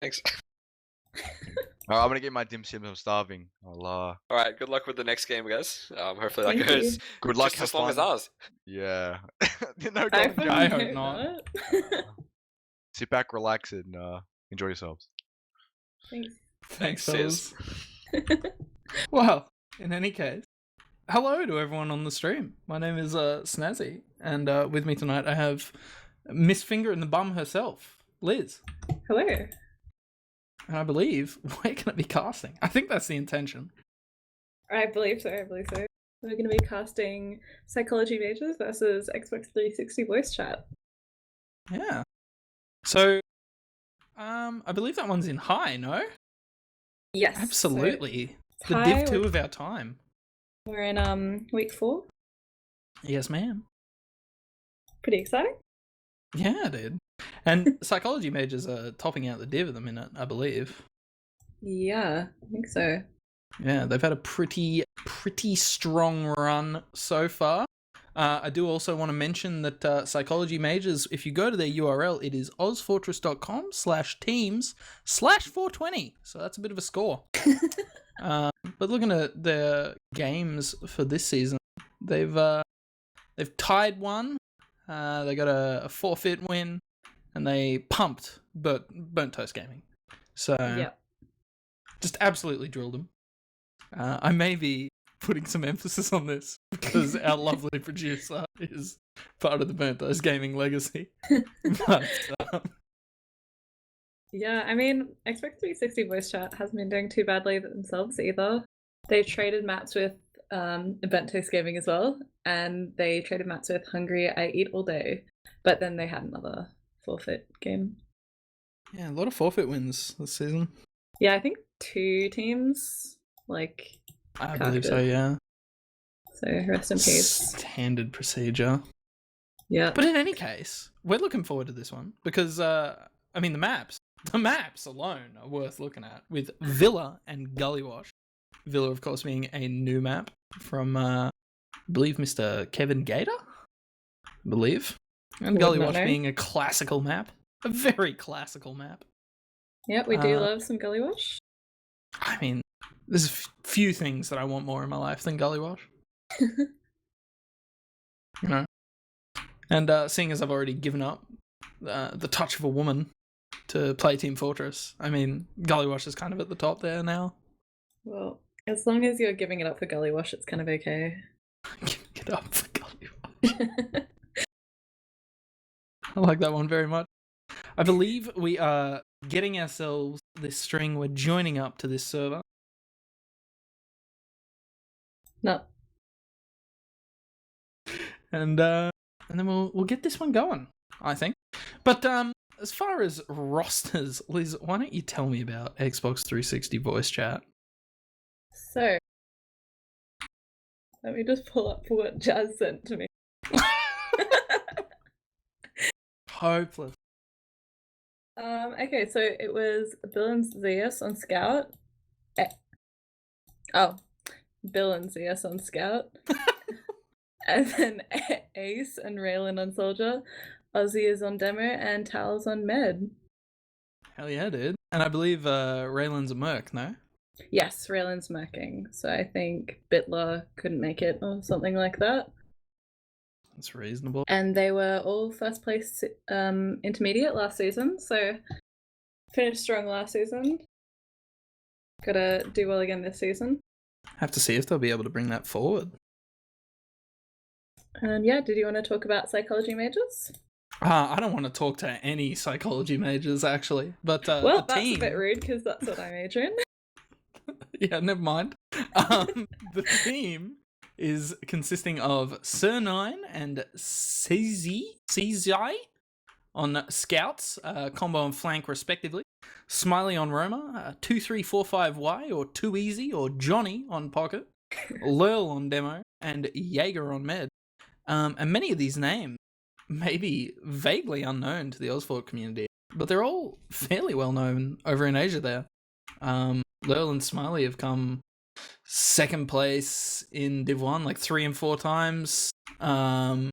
Thanks. Alright, I'm gonna get my dim sim. I'm starving. Allah. All right. Good luck with the next game, guys. Hopefully that Thank goes you. Good luck. just Have as long as fun. ours. Yeah. No I comment. I fucking hope not. Sit back, relax, and enjoy yourselves. Thanks. Thanks, Cheers. fellas. Well, in any case, hello to everyone on the stream. My name is Snazzy, and with me tonight I have Miss Finger in the Bum herself, Liz. Hello. And I believe we're going to be casting. I think that's the intention. I believe so. We're going to be casting Psychology Majors versus Xbox 360 voice chat. Yeah. So, I believe that one's in high, no? Yes. Absolutely. So The Div 2 of our time. we're in week 4. Yes, ma'am. Pretty exciting. Yeah, dude. And Psychology Majors are topping out the Div at the minute, I believe. Yeah, I think so. Yeah, they've had a pretty strong run so far. I do also want to mention that Psychology Majors, if you go to their URL, it is ozfortress.com/teams/420. So that's a bit of a score. But looking at their games for this season, they've tied one. They got a forfeit win, and they pumped Burnt Toast Gaming. So Yep. just absolutely drilled them. I may be putting some emphasis on this because our lovely producer is part of the Burnt Toast Gaming legacy. But, Yeah, I mean, Xbox 360 voice chat hasn't been doing too badly themselves either. They traded maps with Event Toast Gaming as well, and they traded maps with Hungry I Eat All Day, but then they had another forfeit game. yeah, a lot of forfeit wins this season. Yeah, I think 2 teams, like, I believe so, it. yeah. So rest in peace. Standard procedure. Yeah. But in any case, we're looking forward to this one because, I mean, the maps alone are worth looking at with Villa and Gullywash. Villa, of course, being a new map from, I believe, Mr. Kevin Gator? I believe. And Would not Gullywash know. being a classical map. A very classical map. Yeah, we do love some Gullywash. I mean, there's a few things that I want more in my life than Gullywash. You know? And seeing as I've already given up the touch of a woman to play Team Fortress, I mean, Gullywash is kind of at the top there now. Well, as long as you're giving it up for Gullywash, it's kind of okay. Giving it up for Gullywash. I like that one very much. I believe we are getting ourselves this string. We're joining up to this server. No. And then we'll get this one going, I think. But as far as rosters, Liz, why don't you tell me about Xbox 360 voice chat? So, let me just pull up what Jazz sent to me. Hopeless. Okay, so it was Bill and Zeus on Scout. Bill and Zeus on Scout. And then Ace and Raylan on Soldier. Ozzy is on Demo, and Tal's on Med. Hell yeah, dude. And I believe Raylan's a merc, no? Yes, Raylan's merking. So I think Bitler couldn't make it or something like that. That's reasonable. And they were all first place intermediate last season, so finished strong last season. Gotta do well again this season. Have to see if they'll be able to bring that forward. And yeah, did you want to talk about Psychology Majors? I don't want to talk to any Psychology Majors, actually. But well, the that's team... a bit rude, because that's what I major in. Yeah, never mind. The team is consisting of Sir9 and CZ on Scouts, combo and flank respectively. Smiley on Roma, 2345Y or Too Easy or Johnny on Pocket, Lurl on Demo, and Jaeger on Med. And many of these names may be vaguely unknown to the Ozfort community, but they're all fairly well known over in Asia there. Lurl and Smiley have come second place in Div 1 like 3 and 4 times. And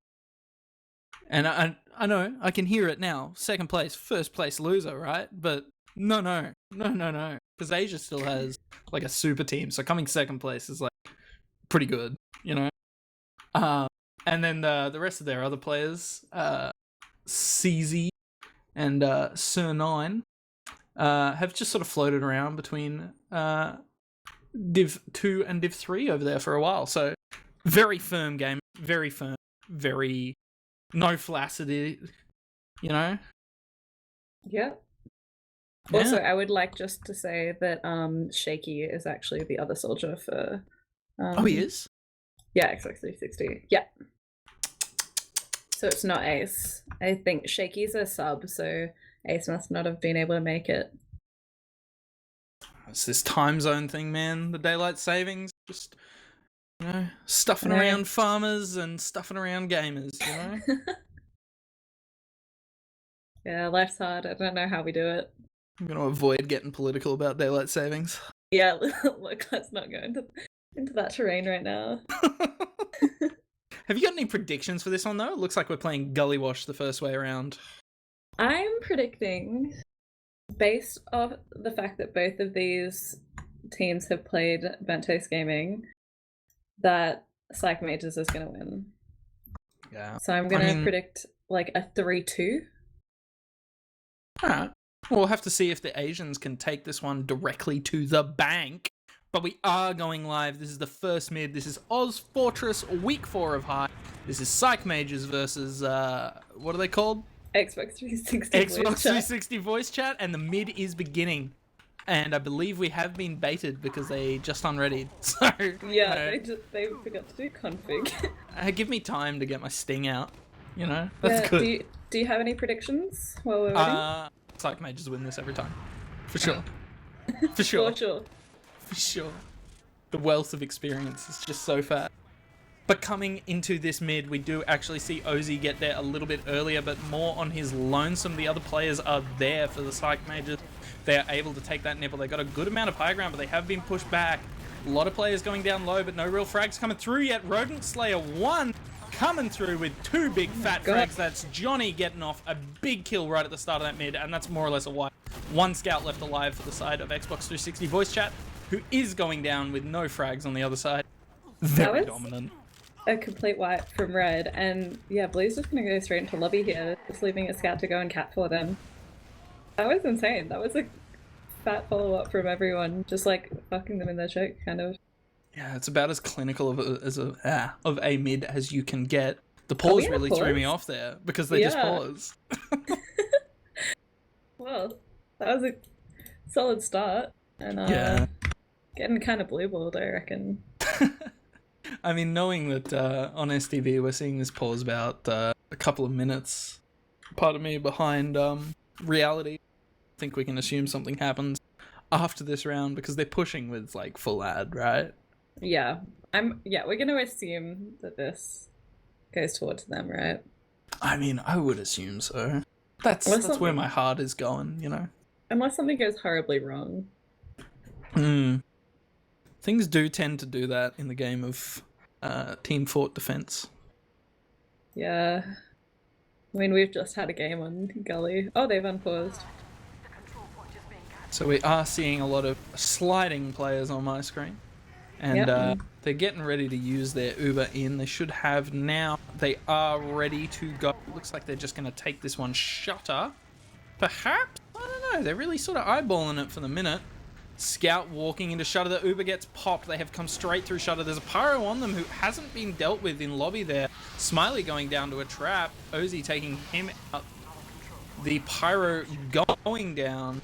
I know, I can hear it now. Second place, first place loser, right? But No. Because Asia still has like a super team, so coming second place is like pretty good, you know. And then the rest of their other players, CZ and Sir9, have just sort of floated around between Div 2 and Div 3 over there for a while. So very firm game, very firm, very no flaccidity, you know. Yeah. Yeah. Also, I would like just to say that Shaky is actually the other soldier for. Oh, he is? Yeah, Xbox 360. Yeah. So it's not Ace. I think Shaky's a sub, so Ace must not have been able to make it. It's this time zone thing, man. The daylight savings, just, you know, stuffing I know. around farmers and stuffing around gamers, you know? Yeah, life's hard. I don't know how we do it. I'm going to avoid getting political about daylight savings. Yeah, look, let's not go into that terrain right now. Have you got any predictions for this one, though? It looks like we're playing Gully Wash the first way around. I'm predicting, based off the fact that both of these teams have played Bentos Gaming, that Psych Mages is going to win. Yeah. So I'm going to predict like a 3-2. Alright. We'll have to see if the Asians can take this one directly to the bank. But we are going live. This is the first mid. This is ozfortress week 4 of High. This is Psych Mages versus, what are they called? Xbox 360 Xbox voice chat. 360 voice chat, and the mid is beginning. And I believe we have been baited because they just unreadied. So Yeah, you know, they forgot to do config. give me time to get my sting out. You know, that's good. Do you have any predictions while we're waiting? Psych Mages win this every time, for sure. For sure. For sure. For sure. The wealth of experience is just so fat. But coming into this mid, we do actually see Ozzy get there a little bit earlier, but more on his lonesome. The other players are there for the Psych Mages. They are able to take that nipple. They got a good amount of high ground, but they have been pushed back. A lot of players going down low, but no real frags coming through yet. Rodent Slayer 1 coming through with 2 big fat frags. That's Johnny getting off a big kill right at the start of that mid, and that's more or less a wipe. 1 scout left alive for the side of Xbox 360 voice chat, who is going down with no frags on the other side. Very dominant. A complete wipe from Red, and yeah, Blue's just gonna go straight into lobby here, just leaving a scout to go and cat for them. That was insane. That was a fat follow-up from everyone, just like fucking them in their choke, kind of. Yeah, it's about as clinical of a mid as you can get. The pause really threw me off there because they just paused. Well, that was a solid start, and getting kind of blue-balled, I reckon. I mean, knowing that on STV we're seeing this pause about a couple of minutes, part of me behind reality, I think we can assume something happens after this round because they're pushing with like full ad, right? Yeah, we're gonna assume that this goes towards them, right? I mean, I would assume so. That's where my heart is going, you know? Unless something goes horribly wrong. Things do tend to do that in the game of team fort defense. Yeah. I mean, we've just had a game on Gully. Oh, they've unpaused. So we are seeing a lot of sliding players on my screen. And they're getting ready to use their Uber in. They should have now. They are ready to go. Looks like they're just going to take this one shutter. Perhaps? I don't know. They're really sort of eyeballing it for the minute. Scout walking into shutter. The Uber gets popped. They have come straight through shutter. There's a pyro on them who hasn't been dealt with in lobby there. Smiley going down to a trap. Ozzy taking him out. The pyro going down.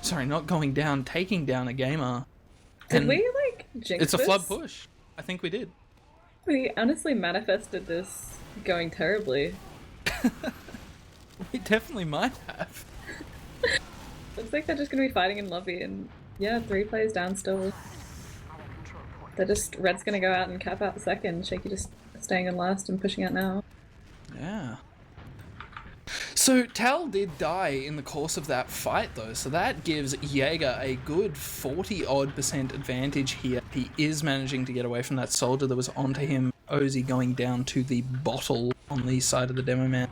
Sorry, not going down. Taking down a gamer. Did we, like, jinx It's a this? flood push. I think we did. We honestly manifested this going terribly. We definitely might have. Looks like they're just going to be fighting in lobby, and yeah, 3 players down still. Red's going to go out and cap out the second. Shaky just staying in last and pushing out now. Yeah. So Tal did die in the course of that fight though, so that gives Jaeger a good 40-odd% advantage here. He is managing to get away from that soldier that was onto him. Ozzy going down to the bottle on the side of the demo man.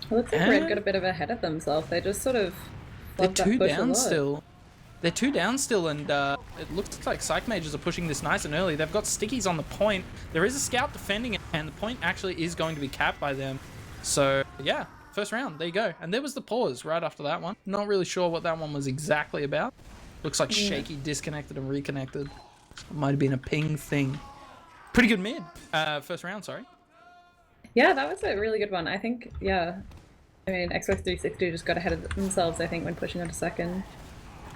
It looks like Red got a bit of ahead of themselves. They just sort of They're love that two push a down lot. still. They're two down still, and it looks like Psych Mages are pushing this nice and early. They've got stickies on the point. There is a scout defending it, and the point actually is going to be capped by them. So, yeah, first round, there you go. And there was the pause right after that one. Not really sure what that one was exactly about. Looks like Shaky disconnected and reconnected. It might have been a ping thing. Pretty good mid. First round, sorry. Yeah, that was a really good one. I think, yeah. I mean, Xbox 360 just got ahead of themselves, I think, when pushing onto second.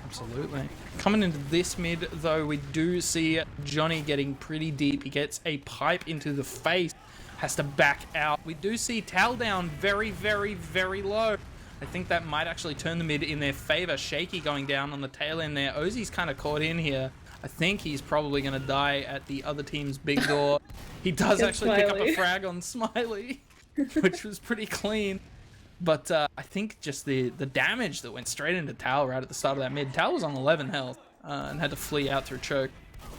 Absolutely. Coming into this mid, though, we do see Johnny getting pretty deep. He gets a pipe into the face, has to back out. We do see Tal down very, very, very low. I think that might actually turn the mid in their favor. Shaky going down on the tail end there. Ozzy's kind of caught in here. I think he's probably going to die at the other team's big door. He does actually pick up a frag on Smiley, which was pretty clean. But I think just the damage that went straight into Tal right at the start of that mid. Tal was on 11 health and had to flee out through choke.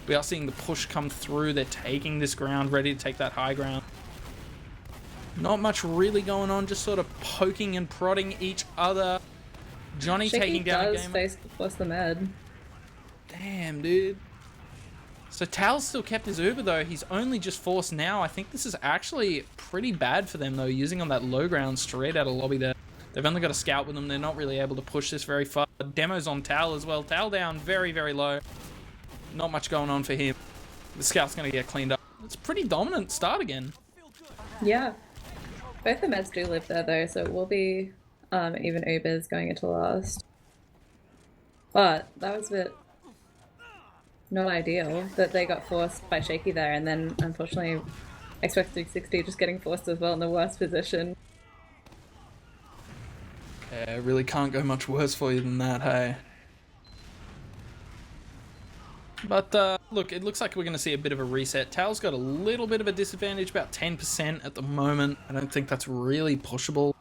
We are seeing the push come through. They're taking this ground, ready to take that high ground. Not much really going on, just sort of poking and prodding each other. Johnny Shaky taking down a does game. force the med. Damn, dude. So Tal's still kept his Uber, though. He's only just forced now. I think this is actually pretty bad for them, though, using on that low ground straight out of lobby there. They've only got a scout with them. They're not really able to push this very far. Demo's on Tal as well. Tal down very, very low. Not much going on for him. The scout's going to get cleaned up. It's a pretty dominant start again. Yeah. Both the meds do live there, though, so it will be even Ubers going into last. But that was a bit not ideal that they got forced by Shaky there, and then unfortunately Xbox 360 just getting forced as well in the worst position. Yeah, it really can't go much worse for you than that, hey? But look, it looks like we're going to see a bit of a reset. Tal's got a little bit of a disadvantage, about 10% at the moment. I don't think that's really pushable.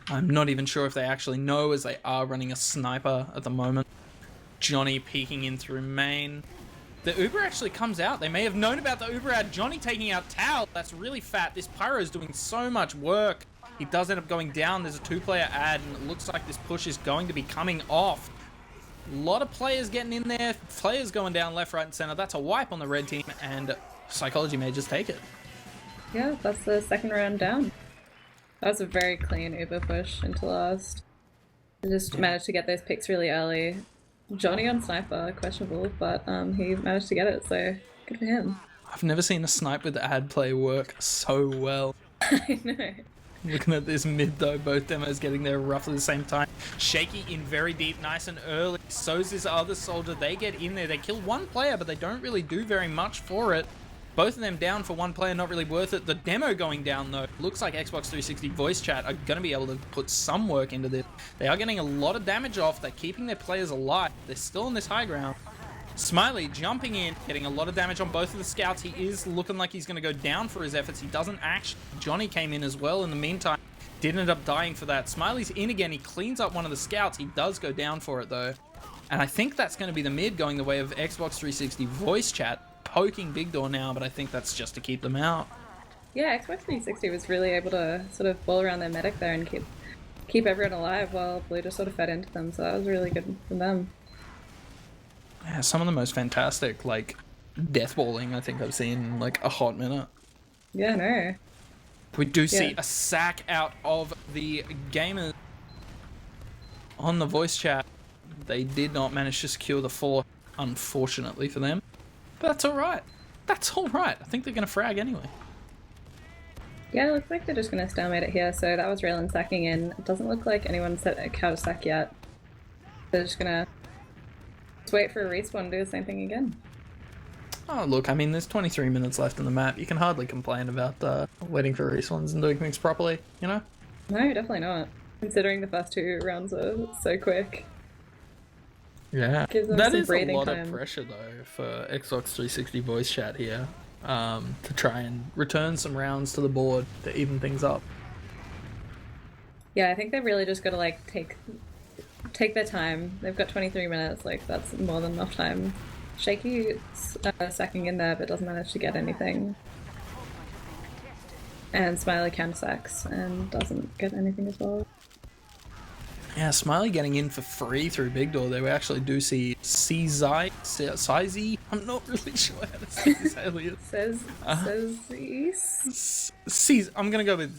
I'm not even sure if they actually know, as they are running a sniper at the moment. Johnny peeking in through main. The Uber actually comes out. They may have known about the Uber ad. Johnny taking out Tal. That's really fat. This Pyro's doing so much work. He does end up going down. There's a two-player ad, and it looks like this push is going to be coming off. A lot of players getting in there. Players going down left, right, and center. That's a wipe on the red team, and Psychology may just take it. Yeah, that's the second round down. That was a very clean Uber push into last. They just managed to get those picks really early. Johnny on sniper, questionable, but he managed to get it, so good for him. I've never seen a snipe with ad play work so well. I know. Looking at this mid though, both demos getting there roughly the same time. Shaky in very deep, nice and early. So's this other soldier. They get in there. They kill one player, but they don't really do very much for it. Both of them down for one player, not really worth it. The demo going down though. Looks like Xbox 360 voice chat are going to be able to put some work into this. They are getting a lot of damage off. They're keeping their players alive. They're still on this high ground. Smiley jumping in, getting a lot of damage on both of the scouts. He is looking like he's going to go down for his efforts. He doesn't actually. Johnny came in as well in the meantime. Did end up dying for that. Smiley's in again. He cleans up one of the scouts. He does go down for it though. And I think that's going to be the mid going the way of Xbox 360 voice chat. Poking big door now, but I think that's just to keep them out. Yeah, Xbox 360 was really able to sort of ball around their medic there and keep everyone alive while Blue just sort of fed into them, so that was really good from them. Yeah, some of the most fantastic, like, deathballing I think I've seen in, like, a hot minute. Yeah, no. We do see a sack out of the gamers on the voice chat. They did not manage to secure the 4, unfortunately for them. But that's alright. That's alright. I think they're going to frag anyway. Yeah, it looks like they're just going to stalemate it here, so that was Raylan sacking in. It doesn't look like anyone's set a counter sack yet. They're just going to wait for a respawn and do the same thing again. Oh, look, I mean, there's 23 minutes left in the map. You can hardly complain about waiting for respawns and doing things properly, you know? No, definitely not. Considering the first 2 rounds were so quick. Yeah, Gives them that some is a breathing lot time. of pressure though for Xbox 360 voice chat here, to try and return some rounds to the board to even things up. Yeah, I think they've really just got to like take their time. They've got 23 minutes, like that's more than enough time. Shaky sacking in there but doesn't manage to get anything. And Smiley counter sacks and doesn't get anything as well. Yeah, Smiley getting in for free through Big Door. They actually do see Sizey. I'm not really sure how to say this alias. Says I'm gonna go with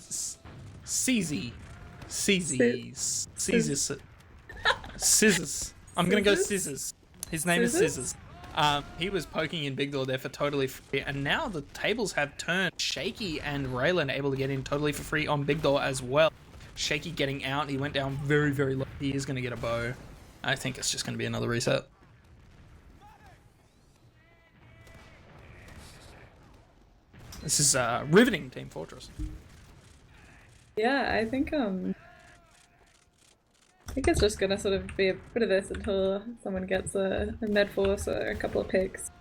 CZ. Scissors. I'm gonna go Scissors. His name is Scissors. He was poking in Big Door there for totally free, and now the tables have turned. Shaky and Raylan able to get in totally for free on Big Door as well. Shaky getting out. He went down very, very low. He is going to get a bow. I think it's just going to be another reset. This is riveting, Team Fortress. Yeah, I think it's just gonna sort of be a bit of this until someone gets a med force or a couple of picks,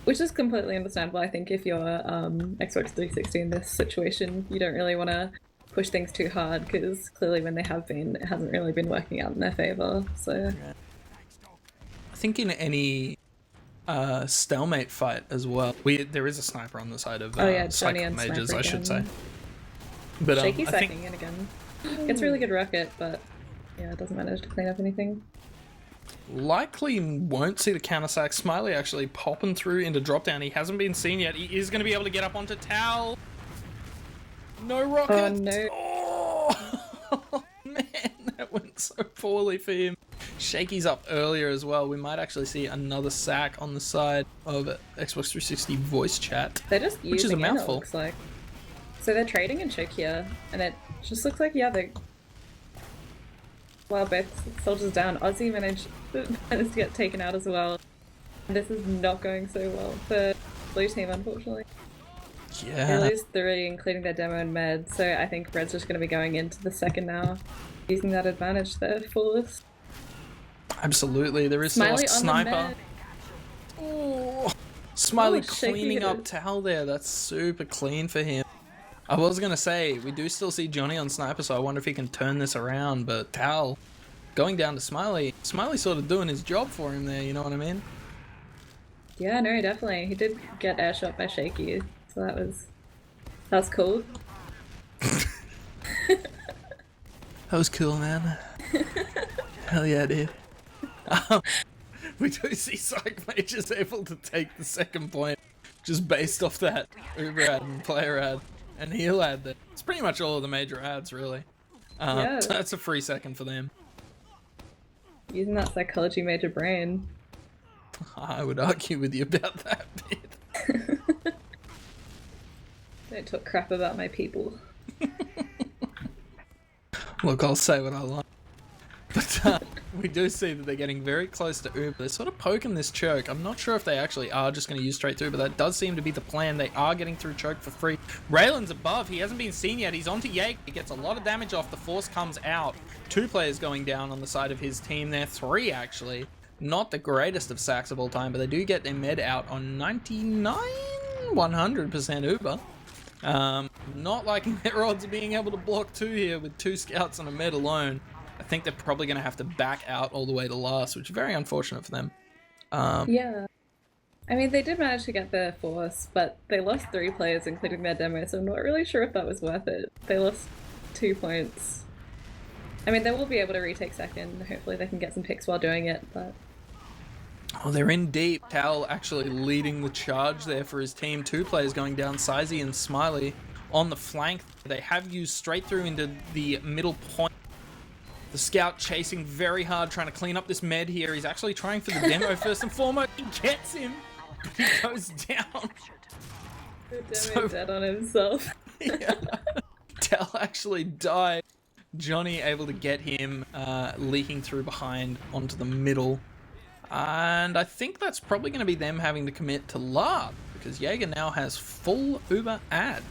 which is completely understandable. I think if you're Xbox 360 in this situation, you don't really want to push things too hard because clearly when they have been, it hasn't really been working out in their favor. So I think in any stalemate fight as well, there is a sniper on the side of Johnny and Majors, Sniper I should say. again. But Shaky I sacking think in again. Gets really good rocket, but yeah, it doesn't manage to clean up anything. likely won't see the counter sack. Smiley actually popping through into drop down. He hasn't been seen yet. He is going to be able to get up onto Towel. No rocket. Oh no. Oh, man, that went so poorly for him. Shaky's up earlier as well. We might actually see another sack on the side of Xbox 360 voice chat. They're just using which is a it, mouthful. it looks like. So they're trading in choke here, and it just looks like, yeah, they... Well, both soldiers down. Aussie managed to get taken out as well. This is not going so well for blue team, unfortunately. They Yeah. lose 3, including their demo and med, so I think Red's just going to be going into the second now, using that advantage there, fullest. Absolutely. There is Smiley still a on the sniper. med. Oh, Smiley Oh, Shaky cleaning hit up it. Tal there. That's super clean for him. I was going to say, we do still see Johnny on sniper, so I wonder if he can turn this around, but Tal going down to Smiley. Smiley sort of doing his job for him there, you know what I mean? Yeah, no, definitely. He did get airshot by Shaky, so that was cool. That was cool, man. Hell yeah, dude. We do see Psych Majors able to take the second point just based off that Uber ad and player ad and heal ad. There. It's pretty much all of the major ads, really. Yeah. So that's a free second for them. Using that psychology major brain. I would argue with you about that bit. Don't talk crap about my people. Look, I'll say what I like. But we do see that they're getting very close to Uber. They're sort of poking this choke. I'm not sure if they actually are just going to use straight through, but that does seem to be the plan. They are getting through choke for free. Raylan's above. He hasn't been seen yet. He's onto Yake. He gets a lot of damage off. The force comes out. 2 players going down on the side of his team there. 3, actually. Not the greatest of sacks of all time, but they do get their med out on 99, 100% Uber. Not liking their odds of being able to block 2 here with 2 scouts and a med alone. I think they're probably going to have to back out all the way to last, which is very unfortunate for them. Yeah. I mean, they did manage to get their force, but they lost 3 players, including their demo, so I'm not really sure if that was worth it. They lost 2 points. I mean, they will be able to retake second. Hopefully they can get some picks while doing it, but... Oh, they're in deep. Tal actually leading the charge there for his team. 2 players going down, Sizey and Smiley on the flank. They have used straight through into the middle point. The scout chasing very hard, trying to clean up this med here. He's actually trying for the demo first and foremost. He gets him, but he goes down. The demo's So- dead on himself. Yeah. Tal actually died. Johnny able to get him leaking through behind onto the middle. And I think that's probably going to be them having to commit to lab, because Jaeger now has full Uber ad.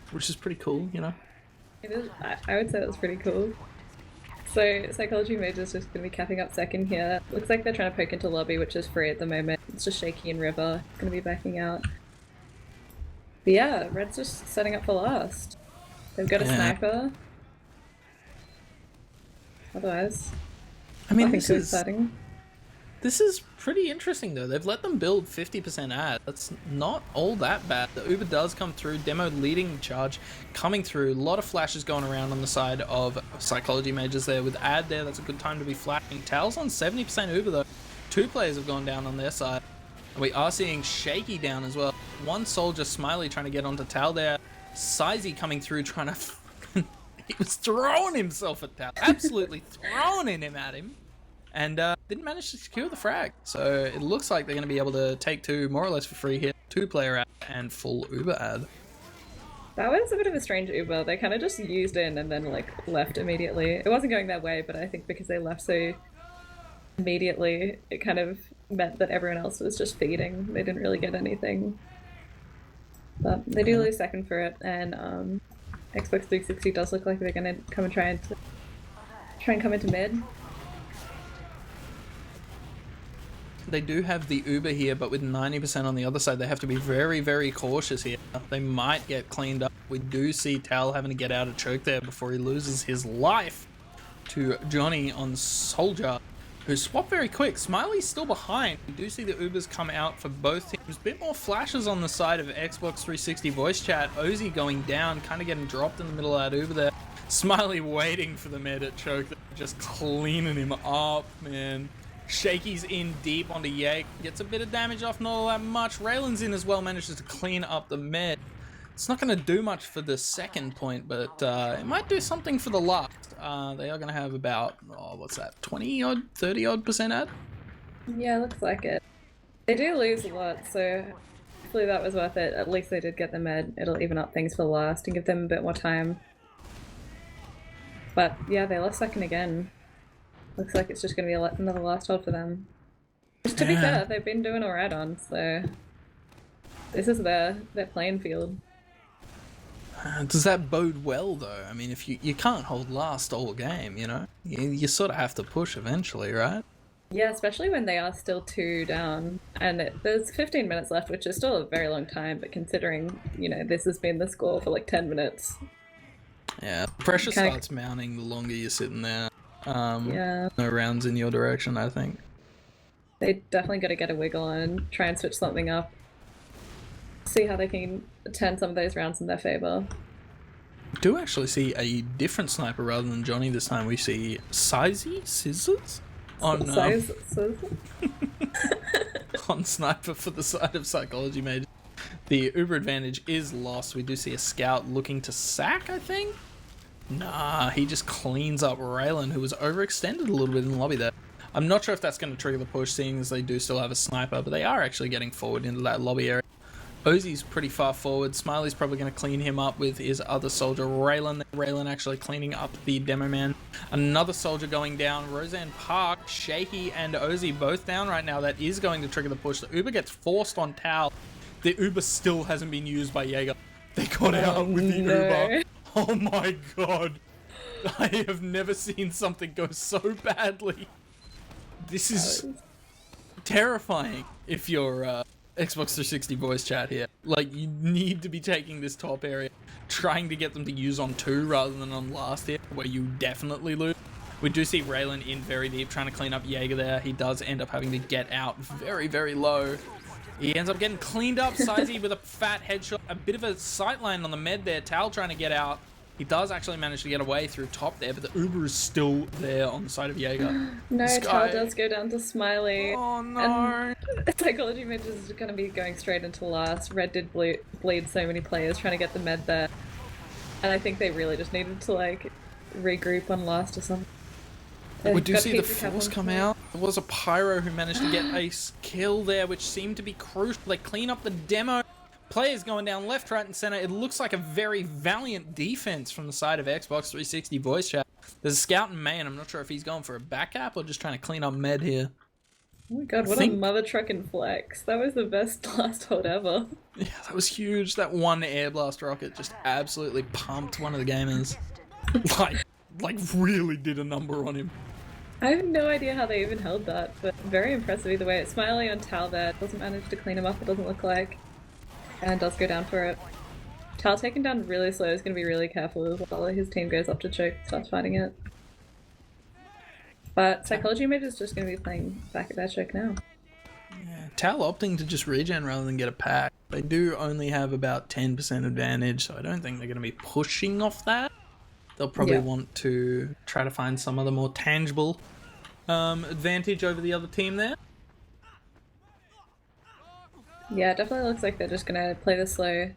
Which is pretty cool, you know? It is, I would say that's pretty cool. So, Psychology Major's just going to be capping up second here. Looks like they're trying to poke into lobby, which is free at the moment. It's just Shaky and River. It's going to be backing out. But yeah, Red's just setting up for last. They've got a Yeah. sniper. Otherwise, I mean, nothing this too is exciting. This is pretty interesting though. They've let them build 50% ad. That's not all that bad. The Uber does come through. Demo leading the charge, coming through. A lot of flashes going around on the side of Psychology Mages there. With ad there, that's a good time to be flashing. Tal's on 70% Uber though. 2 players have gone down on their side. We are seeing Shaky down as well. 1 soldier, Smiley, trying to get onto Tal there. Sizey coming through, trying to... He was throwing himself at Tal. Absolutely throwing him at him. And didn't manage to secure the frag. So it looks like they're going to be able to take 2 more or less for free here. 2-player ad and full Uber ad. That was a bit of a strange Uber. They kind of just used in and then like left immediately. It wasn't going their way, but I think because they left so immediately, it kind of meant that everyone else was just feeding. They didn't really get anything. But they do lose second for it, and Xbox 360 does look like they're going to come and try and come into mid. They do have the Uber here, but with 90% on the other side, they have to be very, very cautious here. They might get cleaned up. We do see Tal having to get out of choke there before he loses his life to Johnny on Soldier, who swapped very quick. Smiley's still behind. We do see the Ubers come out for both teams. Bit more flashes on the side of Xbox 360 voice chat. Ozzy going down, kind of getting dropped in the middle of that Uber there. Smiley waiting for the med at choke, just cleaning him up, man. Shaky's in deep onto Yake. Gets a bit of damage off, not all that much. Raylan's in as well, manages to clean up the med. It's not going to do much for the second point, but it might do something for the last. They are going to have about, what's that, 20-odd, 30-odd% ad? Yeah, looks like it. They do lose a lot, so hopefully that was worth it. At least they did get the med. It'll even up things for the last and give them a bit more time. But yeah, they lost second again. Looks like it's just going to be another last hold for them. Which, to be fair, they've been doing alright on, so this is their playing field. Does that bode well, though? I mean, if you can't hold last all game, you know? You sort of have to push eventually, right? Yeah, especially when they are still 2 down. And there's 15 minutes left, which is still a very long time, but considering, you know, this has been the score for like 10 minutes. Yeah, pressure starts mounting the longer you're sitting there. Yeah. No rounds in your direction, I think. They definitely got to get a wiggle on and try and switch something up. See how they can turn some of those rounds in their favor. We do actually see a different sniper rather than Johnny this time. We see Sizey Scissors on on sniper for the side of Psychology Mage. The Uber advantage is lost. We do see a scout looking to sack, I think. Nah, he just cleans up Raylan, who was overextended a little bit in the lobby there. I'm not sure if that's going to trigger the push, seeing as they do still have a sniper, but they are actually getting forward into that lobby area. Ozzy's pretty far forward. Smiley's probably going to clean him up with his other soldier, Raylan. Raylan actually cleaning up the demo man. Another soldier going down. Roseanne Park, Shaky, and Ozzy both down right now. That is going to trigger the push. The Uber gets forced on Tal. The Uber still hasn't been used by Jaeger. They got out with the Uber. Oh my god. I have never seen something go so badly. This is terrifying if you're Xbox 360 voice chat here. Like, you need to be taking this top area, trying to get them to use on 2 rather than on last here, where you definitely lose. We do see Raylan in very deep, trying to clean up Jaeger there. He does end up having to get out very, very low. He ends up getting cleaned up. Sizey with a fat headshot. A bit of a sightline on the med there. Tal trying to get out. He does actually manage to get away through top there, but the Uber is still there on the side of Jaeger. No, Tal does go down to Smiley. Oh no. And Psychology Mage is going to be going straight into last. Red did bleed so many players trying to get the med there. And I think they really just needed to like regroup on last or something. We do see the force come out. There was a Pyro who managed to get a kill there, which seemed to be crucial. They clean up the demo. Players going down left, right, and center. It looks like a very valiant defense from the side of Xbox 360 voice chat. There's a scout in main. I'm not sure if he's going for a back cap or just trying to clean up med here. Oh my god, what a mother trucking flex. That was the best last hold ever. Yeah, that was huge. That one air blast rocket just absolutely pumped one of the gamers. like really did a number on him. I have no idea how they even held that, but very impressive either way. It's Smiley on Tal there. Doesn't manage to clean him up, it doesn't look like. And does go down for it. Tal taken down really slow is going to be really careful while his team goes up to choke and starts fighting it. But Psychology Mage is just going to be playing back at that check now. Yeah, Tal opting to just regen rather than get a pack. They do only have about 10% advantage, so I don't think they're going to be pushing off that. They'll probably want to try to find some other more tangible advantage over the other team there. Yeah, it definitely looks like they're just going to play this slow.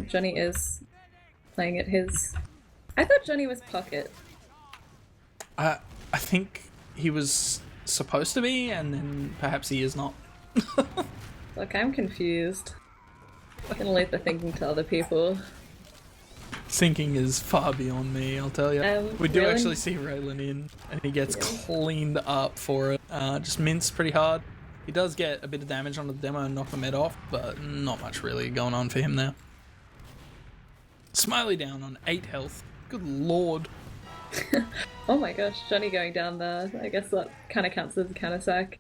Johnny is playing at his... I thought Johnny was pocket. I think he was supposed to be, and then perhaps he is not. Look, I'm confused. I'm gonna leave the thinking to other people. Thinking is far beyond me, I'll tell you. We do Raylan? actually see Raylan in, and he gets cleaned up for it. Just minced pretty hard. He does get a bit of damage on the demo and knock the med off, but not much really going on for him there. Smiley down on 8 health. Good lord. Oh my gosh, Johnny going down there. I guess that kind of counts as a counter sack.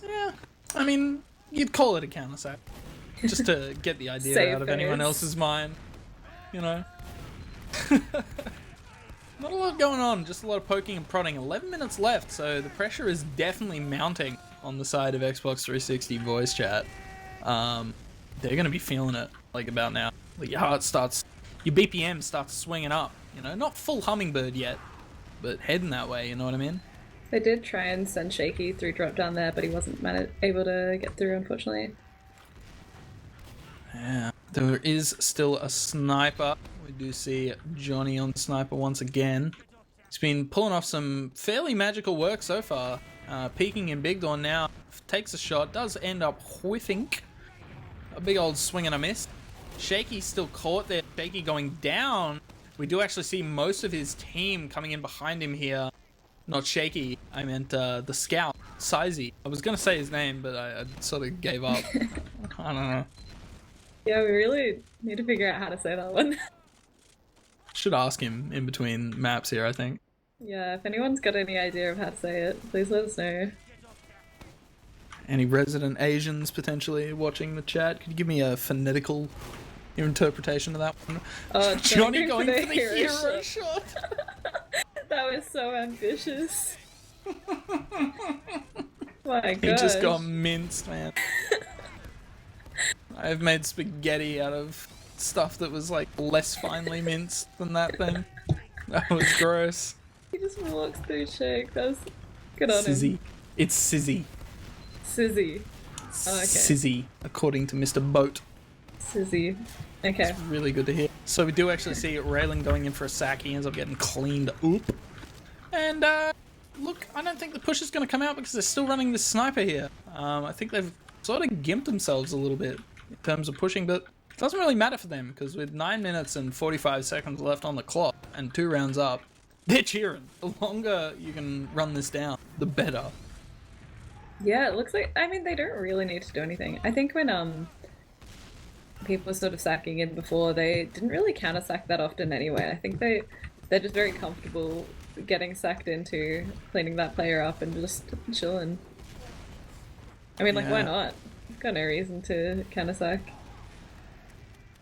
Yeah, I mean, you'd call it a counter sack. Just to get the idea Save out of anyone face. else's mind. You know? Not a lot going on, just a lot of poking and prodding. 11 minutes left, so the pressure is definitely mounting on the side of Xbox 360 voice chat. They're going to be feeling it, like, about now. Like, your heart starts... Your BPM starts swinging up, you know? Not full hummingbird yet, but heading that way, you know what I mean? They did try and send Shaky through drop down there, but he wasn't able to get through, unfortunately. Yeah, there is still a sniper. We do see Johnny on sniper once again. He's been pulling off some fairly magical work so far. Peeking in Big Dawn now, takes a shot, does end up whiffing. A big old swing and a miss. Shaky's still caught there. Shaky going down. We do actually see most of his team coming in behind him here. Not Shaky, I meant the scout, Snazzy. I was going to say his name, but I sort of gave up. I don't know. Yeah, we really need to figure out how to say that one. Should ask him in between maps here, I think. Yeah, if anyone's got any idea of how to say it, please let us know. Any resident Asians potentially watching the chat? Could you give me a phonetical interpretation of that one? Johnny going for the hero shot. That was so ambitious. My He gosh. just got minced, man. I've made spaghetti out of stuff that was like less finely minced than that thing. That was gross. He just walks through Shake. That was good on him. Sizzy. It's Sizzy. Sizzy. Oh, okay. Sizzy, according to Mr. Boat. Sizzy. Okay. It's really good to hear. So we do actually see Raylan going in for a sack. He ends up getting cleaned up. And look, I don't think the push is going to come out because they're still running this sniper here. I think they've sort of gimped themselves a little bit in terms of pushing, but it doesn't really matter for them because with 9 minutes and 45 seconds left on the clock and 2 rounds up, they're cheering. The longer you can run this down, the better. Yeah, it looks like, I mean, they don't really need to do anything. I think when people were sort of sacking in before, they didn't really counter sack that often anyway. I think they're just very comfortable getting sacked into, cleaning that player up and just chilling. I mean, like, why not? You've got no reason to counter sack.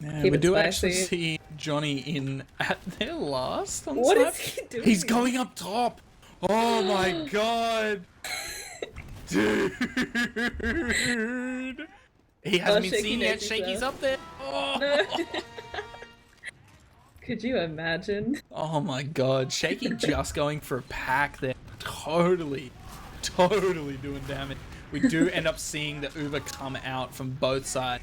Yeah, Keep we it do spicy. actually see Johnny in at their last on What Snap. is he doing? He's going up top. Oh my god. Dude. He hasn't been Shaky seen yet. knows he's Shaky's there. up there. Oh. No. Could you imagine? Oh my god. Shaky just going for a pack there. Totally doing damage. We do end up seeing the Uber come out from both sides.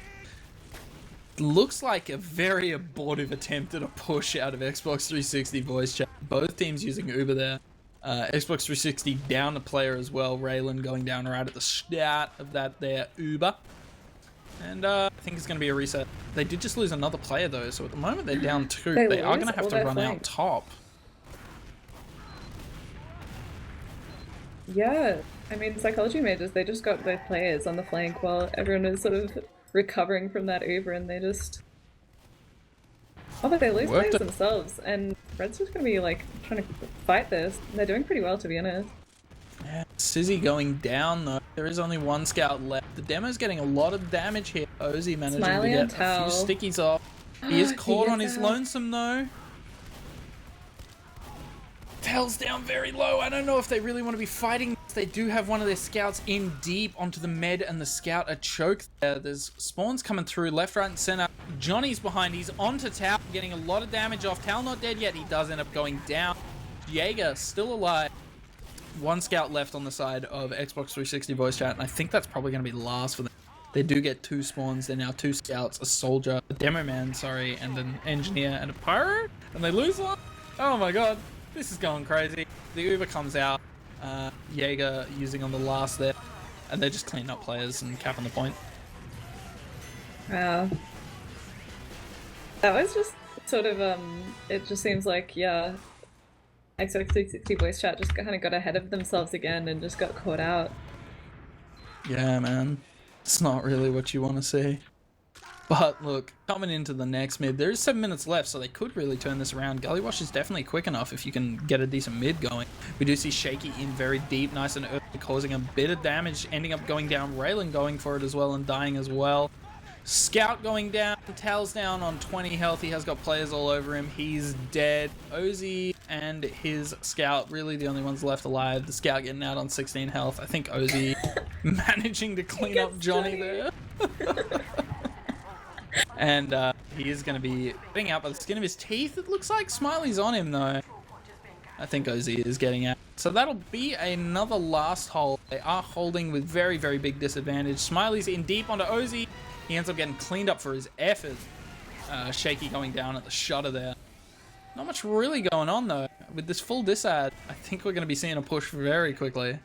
Looks like a very abortive attempt at a push out of Xbox 360 voice chat. Both teams using Uber there. Xbox 360 down a player as well. Raylan going down right at the start of that there Uber. And I think it's going to be a reset. They did just lose another player though, so at the moment they're down 2. They are going to have to run out top. Yeah, I mean, Psychology Mages, they just got both players on the flank while everyone is sort of recovering from that Uber and they just... Oh, but they lose players themselves, and Red's just gonna be, like, trying to fight this. They're doing pretty well, to be honest. Yeah, Sizzy going down though. There is only 1 scout left. The demo's getting a lot of damage here. Ozzy managing Smiley to and get a few Tal. stickies off. He is caught on his out. lonesome though. Tail's down very low. I don't know if they really want to be fighting. They do have one of their scouts in deep onto the med, and the scout are choked there. There's spawns coming through left, right, and center. Johnny's behind. He's onto Tal, getting a lot of damage off. Tal not dead yet. He does end up going down. Jaeger still alive. One scout left on the side of Xbox 360 voice chat, and I think that's probably going to be the last for them. They do get 2 spawns. They're now 2 scouts, a soldier, a demo man, sorry, and an engineer and a pyro, and they lose one. Oh my god, this is going crazy. The Uber comes out, Jaeger using on the last there, and they just clean up players and cap on the point. Wow. That was just sort of, it just seems like, yeah, Xbox 360 voice chat just kind of got ahead of themselves again and just got caught out. Yeah, man. It's not really what you want to see. But look, coming into the next mid, there's 7 minutes left, so they could really turn this around. Gullywash is definitely quick enough if you can get a decent mid going. We do see Shaky in very deep, nice and early, causing a bit of damage, ending up going down. Raylan going for it as well and dying as well. Scout going down, Tal's down on 20 health. He has got players all over him. He's dead. Ozzy and his Scout, really the only ones left alive. The Scout getting out on 16 health. I think Ozzy managing to clean up Johnny there. And he is going to be getting out by the skin of his teeth. It looks like Smiley's on him though. I think Ozzy is getting out. So that'll be another last hold. They are holding with very, very big disadvantage. Smiley's in deep onto Ozzy. He ends up getting cleaned up for his effort. Shaky going down at the shutter there. Not much really going on though. With this full disad, I think we're going to be seeing a push very quickly.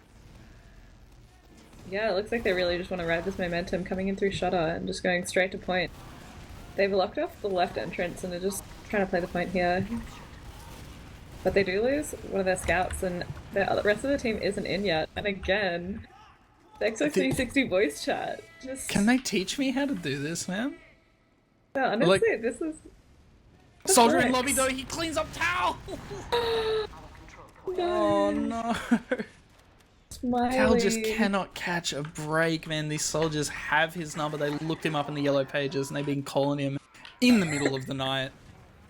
Yeah, it looks like they really just want to ride this momentum coming in through shutter and just going straight to point. They've locked off the left entrance and they're just trying to play the point here. But they do lose one of their scouts and the rest of the team isn't in yet. And again, the Xbox 360 voice chat just... Can they teach me how to do this, man? No, honestly, Like, this is... Soldier in lobby though, he cleans up Tal! No. Oh no. Smiley. Tal just cannot catch a break, man. These soldiers have his number. They looked him up in the yellow pages and they've been calling him in the middle of the night.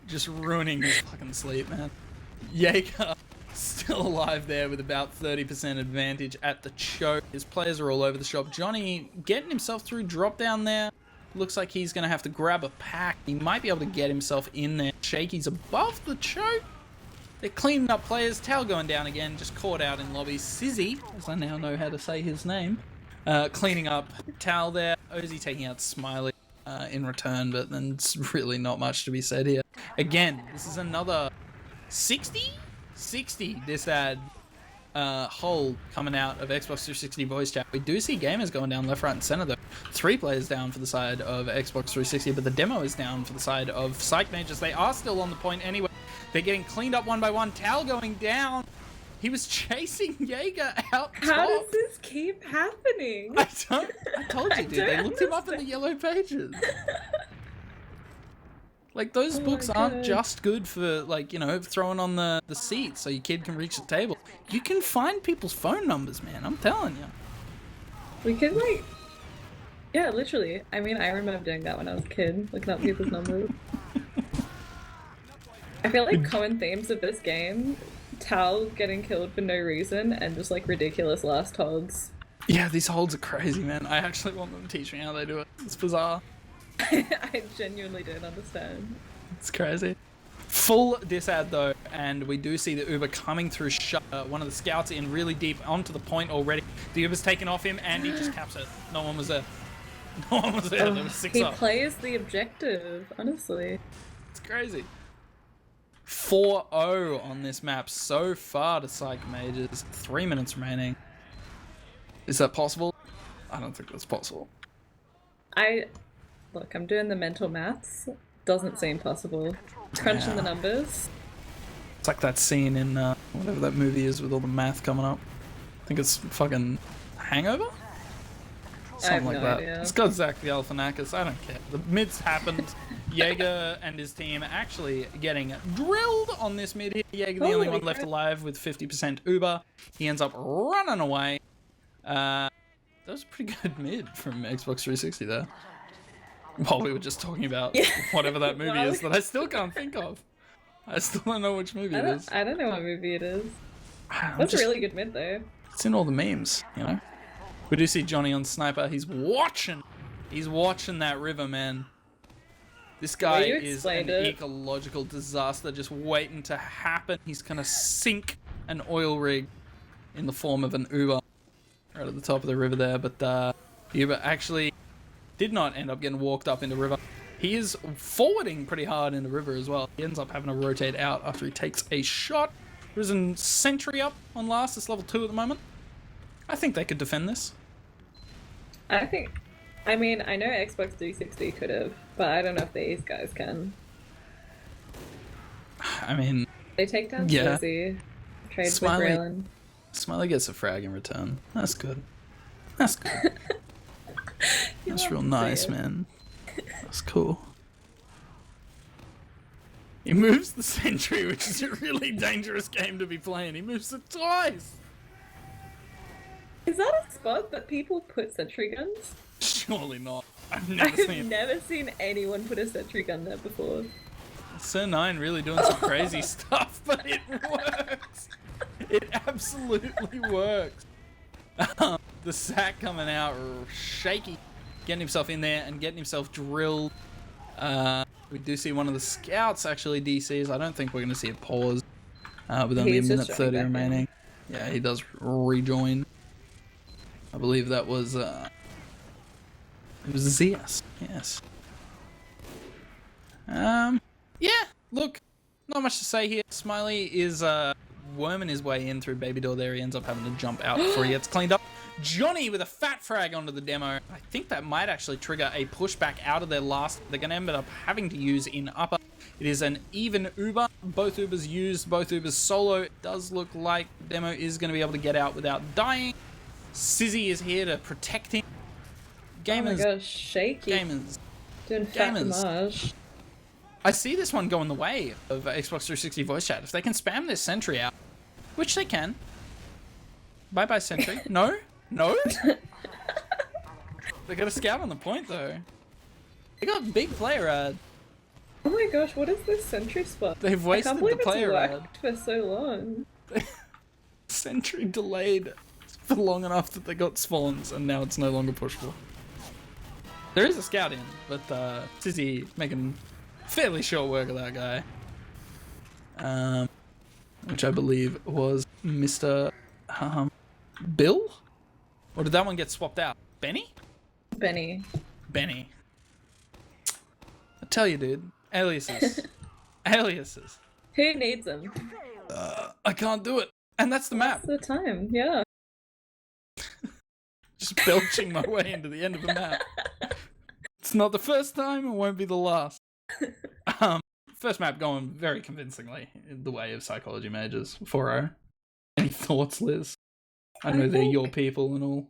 Just ruining his fucking sleep, man. Jaeger still alive there with about 30% advantage at the choke. His players are all over the shop. Johnny getting himself through drop down there. Looks like he's going to have to grab a pack. He might be able to get himself in there. Shaky's above the choke. They're cleaning up players. Tal going down again. Just caught out in lobby. Sizzy, as I now know how to say his name. Cleaning up Tal there. Ozzy taking out Smiley in return. But then it's really not much to be said here. Again, this is another 60 disad hold coming out of Xbox 360 voice chat. We do see gamers going down left, right, and center though. 3 players down for the side of Xbox 360, but the demo is down for the side of Psych Mages. They are still on the point anyway. They're getting cleaned up one by one. Tal going down. He was chasing Jaeger out top. How does this keep happening? I told you, dude. They looked him up in the yellow pages. Like, those books aren't just good for, like, you know, throwing on the seat so your kid can reach the table. You can find people's phone numbers, man. I'm telling you. We could, like... Yeah, literally. I mean, I remember doing that when I was a kid, looking up people's numbers. I feel like common themes of this game, Tal getting killed for no reason, and just, like, ridiculous last holds. Yeah, these holds are crazy, man. I actually want them to teach me how they do it. It's bizarre. I genuinely don't understand. It's crazy. Full disad though, and we do see the Uber coming through shutter. One of the scouts in really deep onto the point already. The Uber's taken off him and he just caps it. No one was there. No one was there. There was 6 he up. plays the objective, honestly. It's crazy. 4-0 on this map so far to Psych Mages. 3 minutes remaining. Is that possible? I don't think that's possible. Look, I'm doing the mental maths. Doesn't seem possible. Crunching the numbers. It's like that scene in whatever that movie is with all the math coming up. I think it's fucking Hangover? Something like that. Idea. It's got Zach the Galifianakis. I don't care. The mids happened. Jaeger and his team actually getting drilled on this mid here. Jaeger the only one left alive with 50% Uber. He ends up running away. That was a pretty good mid from Xbox 360 there. While we were just talking about whatever that movie is that I still can't think of. I still don't know which movie it is. I don't know what movie it is. I'm That's just- a really good mid though. It's in all the memes, you know? We do see Johnny on Sniper. He's watching. He's watching that river, man. This guy you is an explained it. ecological disaster just waiting to happen. He's gonna sink an oil rig in the form of an Uber right at the top of the river there, but the Uber actually did not end up getting walked up in the river. He is forwarding pretty hard in the river as well. He ends up having to rotate out after he takes a shot. Risen Sentry up on last. It's level 2 at the moment. I think they could defend this. I mean, I know Xbox 360 could have, but I don't know if these guys can. I mean, They take down Yeah. Snazzy, trade with Smiley. Braylon. Smiley gets a frag in return. That's good. That's good. That's real nice, man. That's cool. He moves the sentry, which is a really dangerous game to be playing. He moves it twice. Is that a spot that people put sentry guns? Surely not. I've never seen I've it. never seen anyone put a sentry gun there before. Sir 9 really doing some crazy stuff, but it works. It absolutely works. The sack coming out shaky, getting himself in there and getting himself drilled. We do see one of the scouts actually DCs. I don't think we're going to see a pause with only He's a just minute 30 jumping back in. remaining. Yeah, he does rejoin. I believe that was it was ZS. Yes. Yeah, look, not much to say here. Smiley is worming his way in through Baby Door there. He ends up having to jump out before he gets cleaned up. Johnny with a fat frag onto the demo. I think that might actually trigger a pushback out of their last. They're going to end up having to use in upper. It is an even Uber. Both Ubers used, both Ubers solo. It does look like the demo is going to be able to get out without dying. Sizzy is here to protect him. Oh my Gamers, gosh, shaky. gamers. Doing fat gamers. damage. I see this one going the way of Xbox 360 voice chat. If they can spam this sentry out, which they can. Bye-bye sentry. No? No? They got a scout on the point, though. They got big player ad. Oh my gosh, what is this sentry spot? They've I wasted can't the believe it's player ad. worked for so long. Sentry delayed for long enough that they got spawns, and now it's no longer pushable. There is a scout in, but Sizzy making fairly short work of that guy. Which I believe was Mr. Bill? Or did that one get swapped out? Benny? Benny. Benny. I tell you, dude. Aliases. Aliases. Who needs them? I can't do it. And that's the map. That's the time, yeah. Just belching my way into the end of the map. It's not the first time, it won't be the last. First map going very convincingly in the way of Psychology Majors. 4-0. Any thoughts, Liz? I know they're your people and all.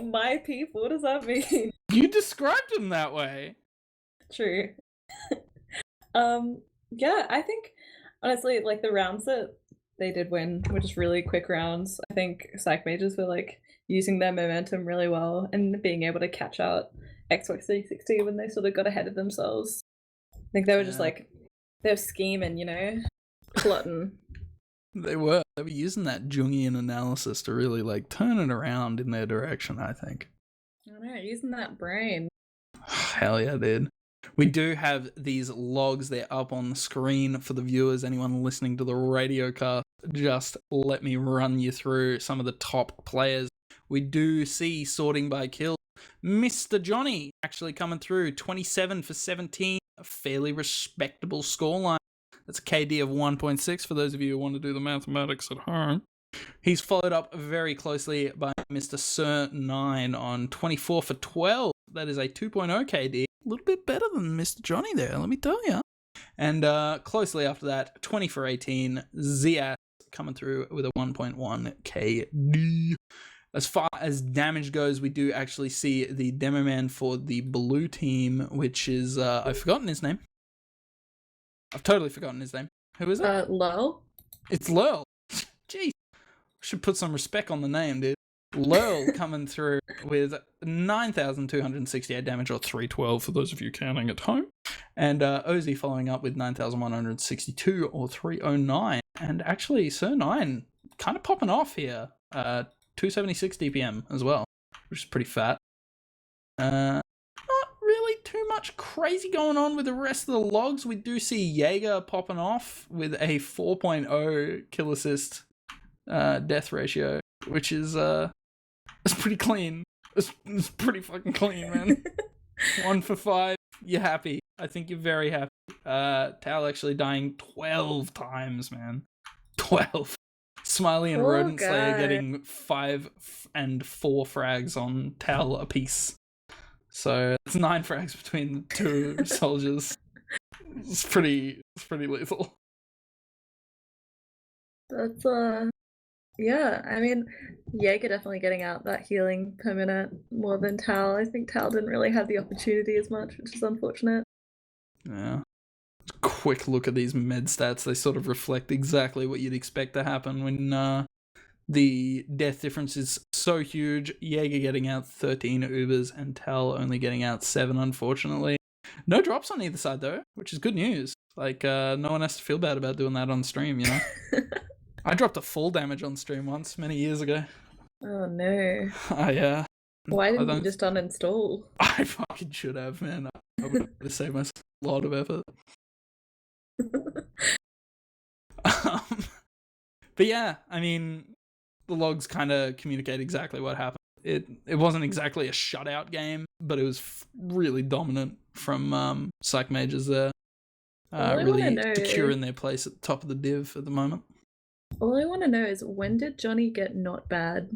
My people, what does that mean? You described them that way. True. Yeah, I think honestly, like the rounds that they did win were just really quick rounds. I think Psych Majors were like using their momentum really well and being able to catch out Xbox 360 when they sort of got ahead of themselves. I think they were just Yeah. like they were scheming, you know, plotting. They were using that Jungian analysis to really like turn it around in their direction, I think. I don't know, using that brain. Hell yeah, dude. We do have these logs. They're up on the screen for the viewers. Anyone listening to the radio cast, just let me run you through some of the top players. We do see sorting by kill. Mr. Johnny actually coming through, 27 for 17, a fairly respectable scoreline. That's a KD of 1.6 for those of you who want to do the mathematics at home. He's followed up very closely by Mr. Sir 9 on 24 for 12. That is a 2.0 KD. A little bit better than Mr. Johnny there, let me tell you. And closely after that, 20 for 18, Zias coming through with a 1.1 KD. As far as damage goes, we do actually see the demo man for the blue team, which is, I've forgotten his name. I've totally forgotten his name. Who is it? Lol. It's Lurl. Jeez. Should put some respect on the name, dude. Lurl coming through with 9,268 damage, or 312 for those of you counting at home. And Ozzy following up with 9,162, or 309. And actually, Sir 9 kind of popping off here. 276 DPM as well, which is pretty fat. Not really too much crazy going on with the rest of the logs. We do see Jaeger popping off with a 4.0 kill assist death ratio, which is it's pretty clean. It's pretty fucking clean, man. 1 for 5. You're happy. I think you're very happy. Tal actually dying 12 times, man. 12. Smiley and Poor Rodent Slayer guy. getting 5 and 4 frags on Tal apiece. So it's 9 frags between the two soldiers. It's pretty lethal. That's yeah, I mean, Jaeger definitely getting out that healing per minute more than Tal. I think Tal didn't really have the opportunity as much, which is unfortunate. Yeah. Quick look at these med stats. They sort of reflect exactly what you'd expect to happen when the death difference is so huge. Jaeger getting out 13 Ubers and Tal only getting out 7, unfortunately. No drops on either side, though, which is good news. Like, no one has to feel bad about doing that on stream, you know? I dropped a full damage on stream once, many years ago. Oh no. Why didn't I you just uninstall? I fucking should have, man. I would have saved myself a lot of effort. But yeah, I mean, the logs kind of communicate exactly what happened. It wasn't exactly a shutout game, but it was really dominant from Psych Mages there. All I Really wanna know- securing their place at the top of the div at the moment. All I want to know is, when did Johnny get not bad?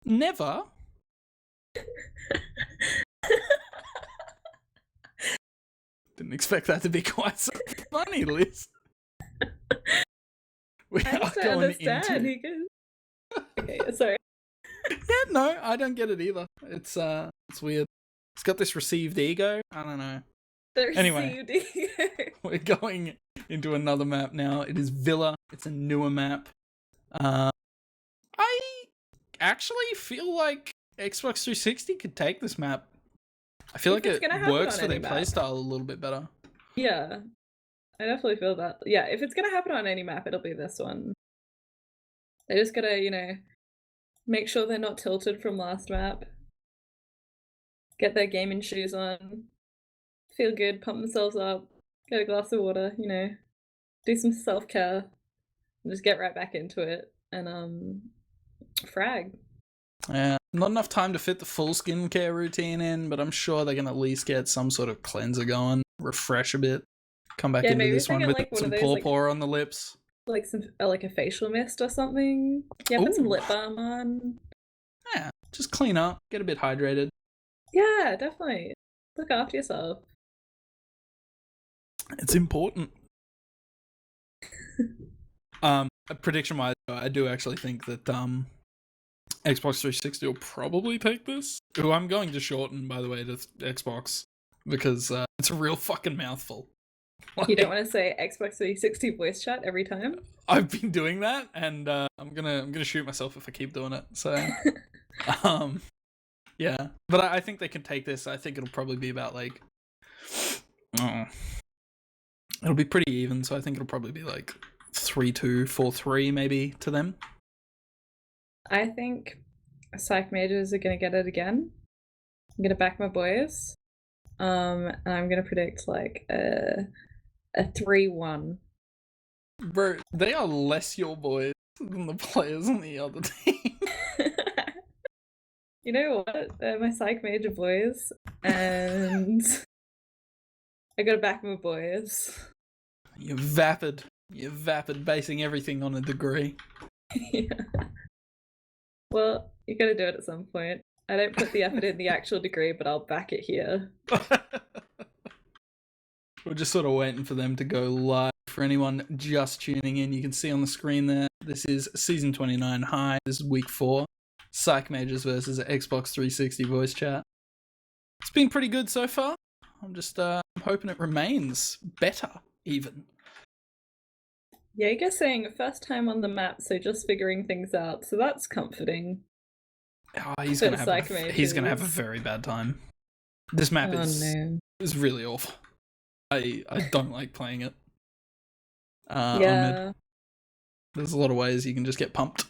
Never. Didn't expect that to be quite so funny, Liz. We I are just don't going understand. into... He goes... Okay, sorry. Yeah, no, I don't get it either. It's weird. It's got this received ego. I don't know. The Anyway. received ego. We're going into another map now. It is Villa. It's a newer map. I actually feel like Xbox 360 could take this map. I feel If like it's it gonna happen works on for their any map. playstyle a little bit better. Yeah, I definitely feel that. Yeah, if it's gonna happen on any map, it'll be this one. They just gotta, make sure they're not tilted from last map. Get their gaming shoes on. Feel good, pump themselves up. Get a glass of water, do some self-care. And just get right back into it. And, frag. Yeah, not enough time to fit the full skincare routine in, but I'm sure they can at least get some sort of cleanser going, refresh a bit, come back Yeah, into maybe this if they one get, with like, one some of those, pawpaw on the lips. Like like a facial mist or something. Yeah, put some Ooh. lip balm on. Yeah, just clean up, get a bit hydrated. Yeah, definitely. Look after yourself. It's important. Prediction-wise, I do actually think that Xbox 360 will probably take this. Who I'm going to shorten, by the way, to Xbox, because it's a real fucking mouthful. You don't want to say Xbox 360 voice chat every time? I've been doing that, and I'm gonna shoot myself if I keep doing it. So, yeah. But I think they can take this. I think it'll probably be about like, it'll be pretty even. So I think it'll probably be like 3-2, 4-3 maybe to them. I think Psych Mages are gonna get it again. I'm gonna back my boys. And I'm gonna predict like a 3-1. Bro, they are less your boys than the players on the other team. You know what? They're my Psych Major boys, and I gotta back my boys. You're vapid, basing everything on a degree. Yeah. Well, you gotta do it at some point. I don't put the effort in the actual degree, but I'll back it here. We're just sort of waiting for them to go live. For anyone just tuning in, you can see on the screen there, this is Season 29 High. This is Week 4. Psych Mages versus Xbox 360 voice chat. It's been pretty good so far. I'm just hoping it remains better, even. Jaeger saying first time on the map, so just figuring things out. So that's comforting. Oh, he's But gonna have Psych he's gonna have a Mages- very bad time. This map Oh is no. really awful. I don't like playing it. On mid. Yeah. There's a lot of ways you can just get pumped.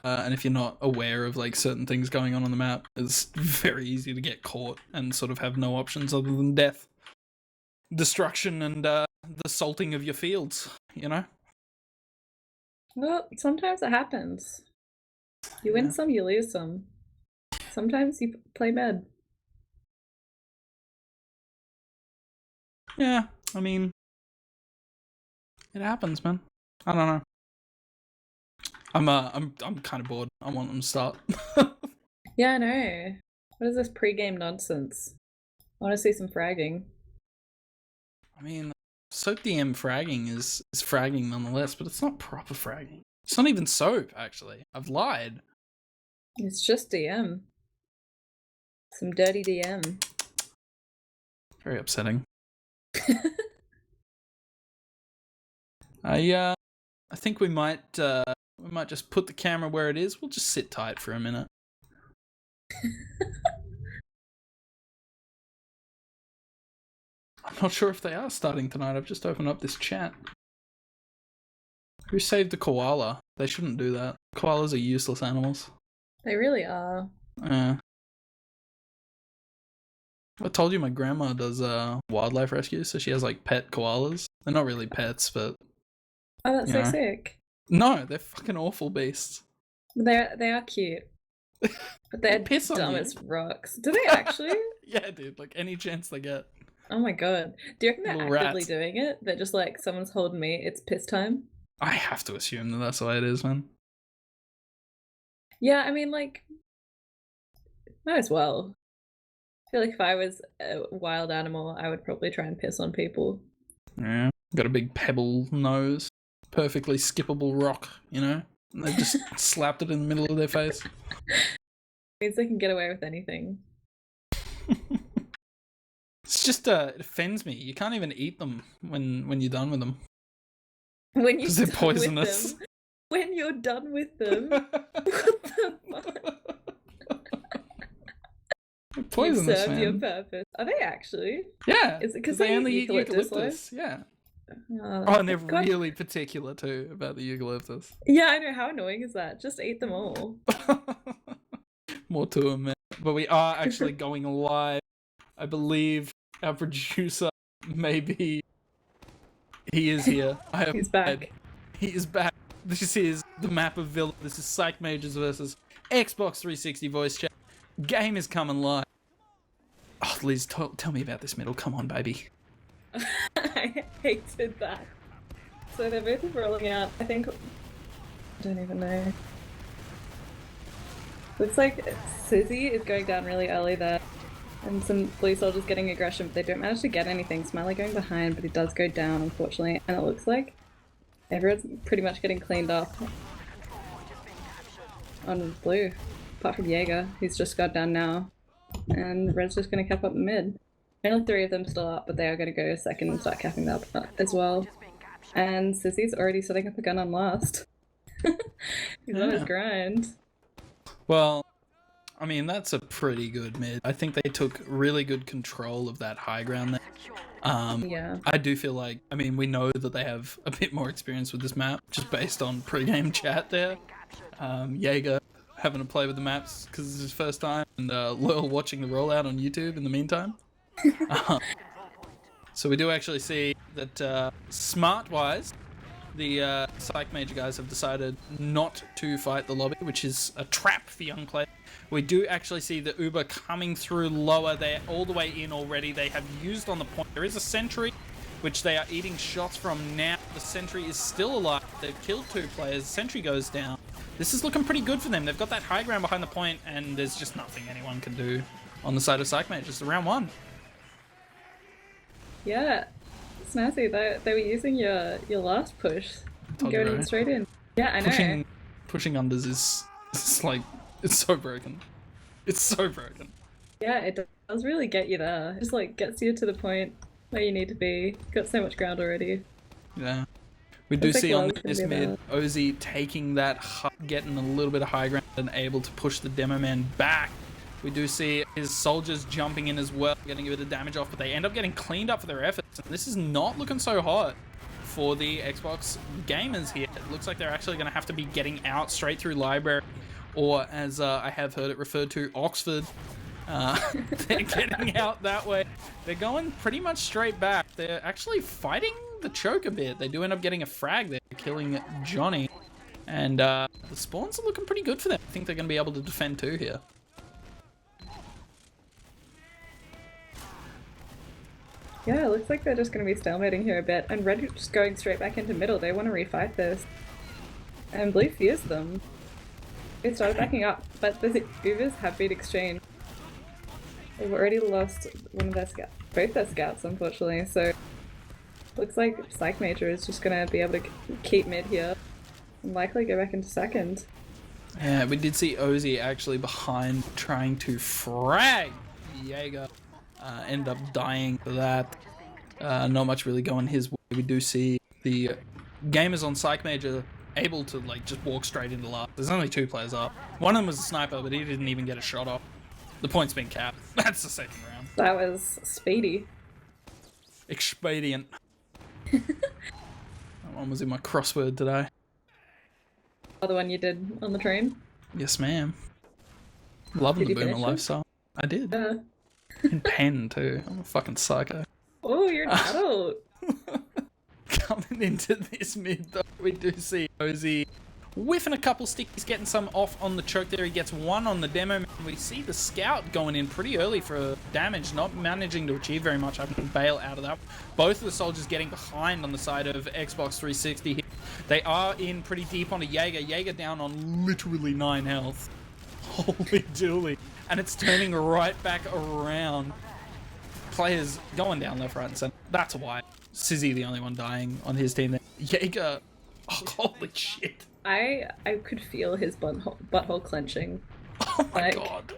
And if you're not aware of like certain things going on the map, it's very easy to get caught and sort of have no options other than death, destruction, and the salting of your fields. You know. Well, sometimes it happens. You win Yeah. some, you lose some. Sometimes you play med. Yeah, I mean, it happens, man. I don't know. I'm kind of bored. I want them to start. Yeah, I know. What is this pre-game nonsense? I want to see some fragging. I mean, soap DM fragging is fragging nonetheless, but it's not proper fragging. It's not even soap, actually. I've lied. It's just DM. Some dirty DM. Very upsetting. I think we might just put the camera where it is. We'll just sit tight for a minute. I'm not sure if they are starting tonight. I've just opened up this chat. Who saved the koala? They shouldn't do that. Koalas are useless animals. They really are. I told you my grandma does wildlife rescue, so she has like pet koalas. They're not really pets, but Oh, that's so Yeah. sick. no, they're fucking awful beasts. They are cute. But they're piss on dumb you. as rocks. Do they actually? Yeah, dude, like any chance they get. Oh my god. Do you reckon they're Little actively rats. doing it? They're just like, someone's holding me, it's piss time? I have to assume that that's the way it is, man. Yeah, I mean, like, might as well. I feel like if I was a wild animal, I would probably try and piss on people. Yeah, got a big pebble nose, perfectly skippable rock, you know? And they just slapped it in the middle of their face. Means they can get away with anything. It's just it offends me. You can't even eat them when you're done with them. When you're 'Cause they're done poisonous. with them. When you're done with them. What the fuck? They're You've poisonous, served your man. purpose. Are they actually? Yeah, Is it 'cause they they only eat eat eucalyptus eucalyptus. Yeah. Oh, Oh, and they're God. really particular too about the eucalyptus. Yeah, I know. How annoying is that? Just eat them all. More to them, man. But we are actually going live. I believe our producer, maybe he is here. I have He's back. He is back. This is the map of Villa. This is Psych Mages versus Xbox 360 voice chat. Game is coming live. Oh, Liz, tell me about this middle. Come on, baby. I hated that. So they're both rolling out. I think. I don't even know. Looks like Susie is going down really early there. And some blue soldiers getting aggression, but they don't manage to get anything. Smiley going behind, but he does go down, unfortunately. And it looks like everyone's pretty much getting cleaned up on blue. Apart from Jaeger, who's just got down now. And Red's just going to cap up mid. Only 3 of them still up, but they are going to go second and start capping up as well. And Sissy's already setting up a gun on last. He's on his Yeah. grind. Well, I mean, that's a pretty good mid. I think they took really good control of that high ground there. Yeah. I do feel like, I mean, we know that they have a bit more experience with this map, just based on pre-game chat there. Jaeger having to play with the maps because it's his first time, and Loyal watching the rollout on YouTube in the meantime. So we do actually see that smart-wise, the Psych Major guys have decided not to fight the lobby, which is a trap for young players. We do actually see the Uber coming through lower. They're all the way in already. They have used on the point. There is a sentry, which they are eating shots from now. The sentry is still alive. They've killed 2 players. The sentry goes down. This is looking pretty good for them. They've got that high ground behind the point, and there's just nothing anyone can do on the side of Psych Majors. It's round 1. Yeah. Snazzy, they were using your last push. Told you, Going right? straight in. Yeah, I know. Pushing unders is it's like, it's so broken. It's so broken. Yeah, it does really get you there. It just like gets you to the point where you need to be. Got so much ground already. Yeah. We do Looks like see on Low's gonna this be mid, about- Ozzy taking that, getting a little bit of high ground and able to push the demo man back. We do see his soldiers jumping in as well, getting a bit of damage off, but they end up getting cleaned up for their efforts. And this is not looking so hot for the Xbox gamers here. It looks like they're actually going to have to be getting out straight through library, or as I have heard it referred to, Oxford. They're getting out that way. They're going pretty much straight back. They're actually fighting the choke a bit. They do end up getting a frag there, killing Johnny. And the spawns are looking pretty good for them. I think they're going to be able to defend too here. Yeah, it looks like they're just going to be stalemating here a bit. And Red just going straight back into middle. They want to refight this. And Blue fears them. They started backing up, but the Ubers have been exchanged. They've already lost one of their scouts, both their scouts, unfortunately. So looks like Psych Major is just going to be able to keep mid here and likely go back into second. Yeah, we did see Ozzy actually behind trying to frag Jaeger. End up dying for that. Not much really going his way. We do see the gamers on Psych Major able to like just walk straight into last. There's only 2 players up. One of them was a sniper, but he didn't even get a shot off. The point's been capped. That's the second round. That was speedy. Expedient. That one was in my crossword today. Other one you did on the train? Yes, ma'am. Loving Did the you boomer finish it? lifestyle. I did. Yeah. In pen too. I'm a fucking psycho. Oh, you're an adult. Coming into this mid though, we do see Ozzy whiffing a couple stickies, getting some off on the choke there. He gets one on the demo. We see the scout going in pretty early for damage, not managing to achieve very much, having to bail out of that. Both of the soldiers getting behind on the side of Xbox 360 here. They are in pretty deep onto Jaeger. Jaeger down on literally 9 health. Holy dooly. And it's turning right back around. Players going down left, right, and center. That's why. Sizzy the only one dying on his team there. Jaeger. Oh, holy shit. I could feel his butthole clenching. Oh my Like- god.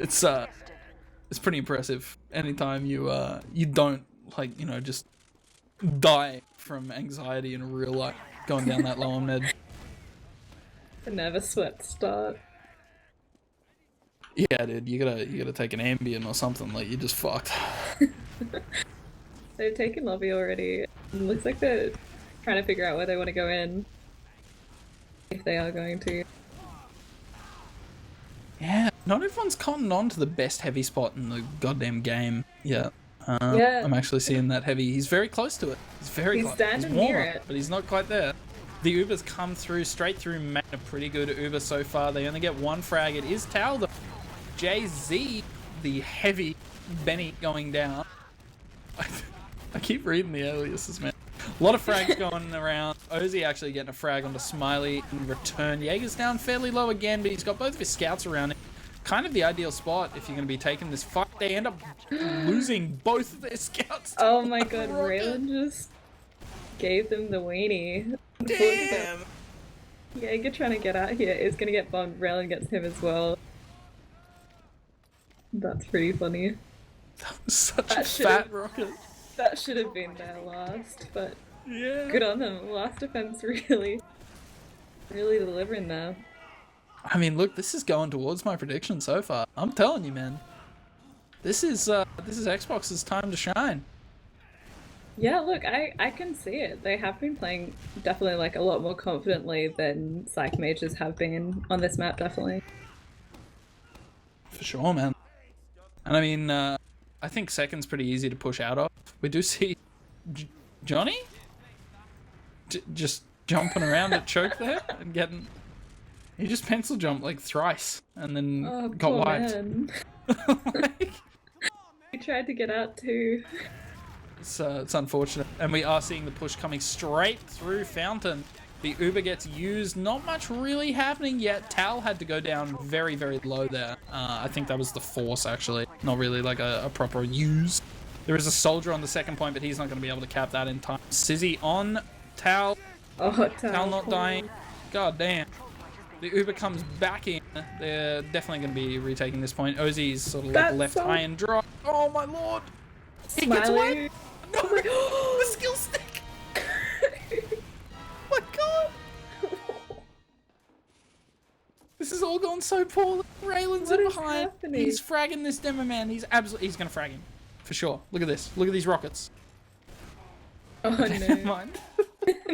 It's pretty impressive. Anytime you don't like, you know, just die from anxiety in real life going down that low on mid. The nervous sweat start. Yeah, dude, you gotta take an Ambien or something, like you're just fucked. They've taken lobby already. It looks like they're trying to figure out where they want to go in. If they are going to. Yeah, not everyone's cottoned on to the best heavy spot in the goddamn game. Yeah. Yeah. I'm actually seeing that heavy. He's very close to it. He's very He's close. standing warmer, near it. but he's not quite there. The Uber's come through straight through main. A pretty good Uber so far. They only get 1 frag. It is Tal though. Jay-Z, the heavy Benny going down. I keep reading the aliases, man. A lot of frags going around. Ozzy actually getting a frag onto Smiley in return. Jaeger's down fairly low again, but he's got both of his scouts around him. Kind of the ideal spot if you're going to be taking this fight. They end up losing both of their scouts. Oh my god, Rocket. Raylan just gave them the weenie. Damn! Jaeger trying to get out here is going to get bombed. Raylan gets him as well. That's pretty funny. That was such a That should've- fat rocket. That should have been their last, but Yeah. good on them. Last defense really delivering there. I mean, look, this is going towards my prediction so far. I'm telling you, man. This is Xbox's time to shine. Yeah, look, I can see it. They have been playing definitely like a lot more confidently than Psych Mages have been on this map, definitely. For sure, man. And I mean, I think second's pretty easy to push out of. We do see Johnny just jumping around at choke there and getting... He just pencil jumped like thrice and then Oh, got poor wiped. man. Like, He tried to get out too. it's unfortunate. And we are seeing the push coming straight through Fountain. The Uber gets used. Not much really happening yet. Tal had to go down very, very low there. I think that was the force, actually. Not really like a proper use. There is a soldier on the second point, but he's not going to be able to cap that in time. Sizzy on Tal. Oh, Tal not dying. God damn. The Uber comes back in. They're definitely going to be retaking this point. Ozzy's sort of like That's left so- high and dry. Oh my lord. He gets away. Smiley. No! The skill stick! My god! This is all going so poorly. Raylan's What in is behind. happening? He's fragging this demo man. He's gonna frag him. For sure. Look at this. Look at these rockets. Oh Never no. mind.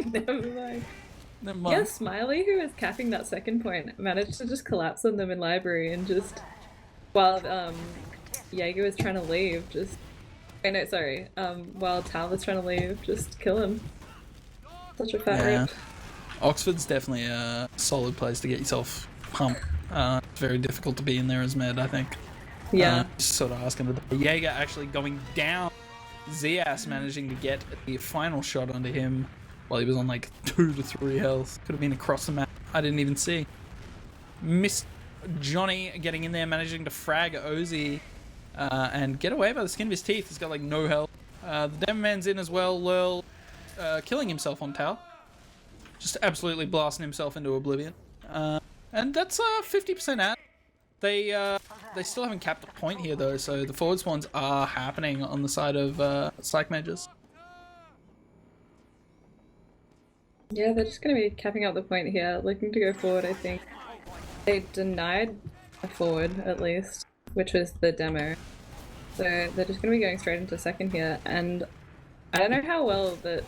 Never mind. Never Yeah, mind. Smiley, who was capping that second point, managed to just collapse on them in library and just while Jaeger was trying to leave, just while Tal was trying to leave, just kill him. Such a fat Yeah. rip. Oxford's definitely a solid place to get yourself pumped. It's very difficult to be in there as med, I think. Yeah. Just sort of asking the Jaeger actually going down. Zias managing to get the final shot onto him while he was on like 2 to 3 health. Could have been across the map. I didn't even see. Missed Johnny getting in there, managing to frag Ozzy and get away by the skin of his teeth. He's got like no health. The Dem Man's in as well. Lurl killing himself on Tal. Just absolutely blasting himself into oblivion. And that's 50% out. They still haven't capped a point here though, so the forward spawns are happening on the side of Psych Mages. Yeah, they're just going to be capping out the point here, looking to go forward, I think. They denied a forward, at least, which was the demo. So they're just going to be going straight into second here, and I don't know how well that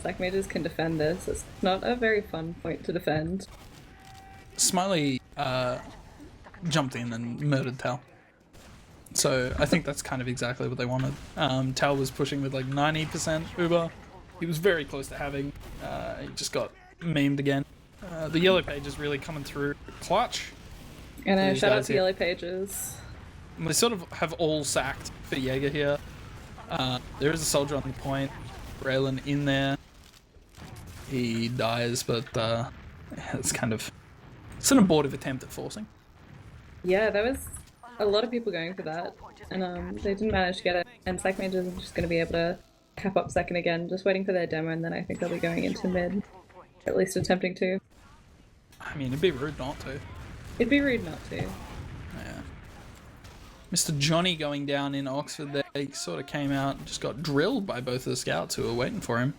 Psych Mages can defend this. It's not a very fun point to defend. Smiley jumped in and murdered Tal. So I think that's kind of exactly what they wanted. Tal was pushing with like 90% Uber. He was very close to having. He just got memed again. The yellow page is really coming through clutch. And These shout out guys to here. Yellow Pages. We sort of have all sacked for Jaeger here. There is a soldier on the point. Raylan in there. He dies, but it's kind of... It's an abortive attempt at forcing. Yeah, there was a lot of people going for that, and they didn't manage to get it. And Psych Mages are just going to be able to cap up second again, just waiting for their demo, and then I think they'll be going into mid. At least attempting to. I mean, it'd be rude not to. It'd be rude not to. Yeah. Mr. Johnny going down in Oxford there, he sort of came out and just got drilled by both of the scouts who were waiting for him.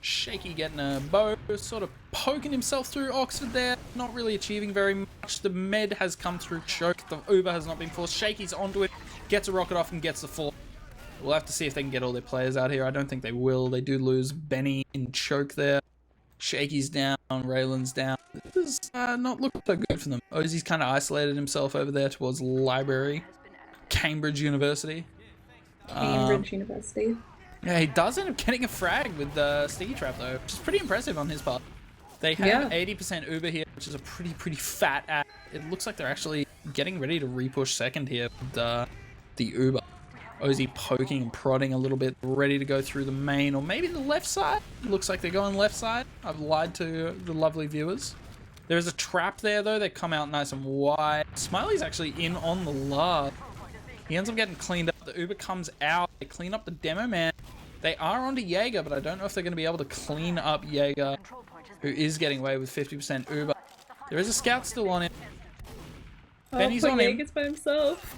Shaky getting a bow, sort of poking himself through Oxford there, not really achieving very much. The med has come through choke, the Uber has not been forced. Shaky's onto it, gets a rocket off and gets the fall. We'll have to see if they can get all their players out here. I don't think they will. They do lose Benny in choke there. Shaky's down, Raylan's down. This is not looking so good for them. Ozzy's kind of isolated himself over there towards library. Cambridge University. Cambridge University. Yeah, he does end up getting a frag with the Sticky Trap though, which is pretty impressive on his part. They have 80% Uber here, which is a pretty fat ad. It looks like they're actually getting ready to repush second here with the Uber. Ozzy poking and prodding a little bit, ready to go through the main or maybe the left side. Looks like they're going left side. I've lied to the lovely viewers. There is a trap there though. They come out nice and wide. Smiley's actually in on the lard. He ends up getting cleaned up. The Uber comes out. They clean up the demo man. They are onto Jaeger, but I don't know if they're going to be able to clean up Jaeger, who is getting away with 50% Uber. There is a scout still on him. Oh, Benny's poor on him. Jaeger's by himself.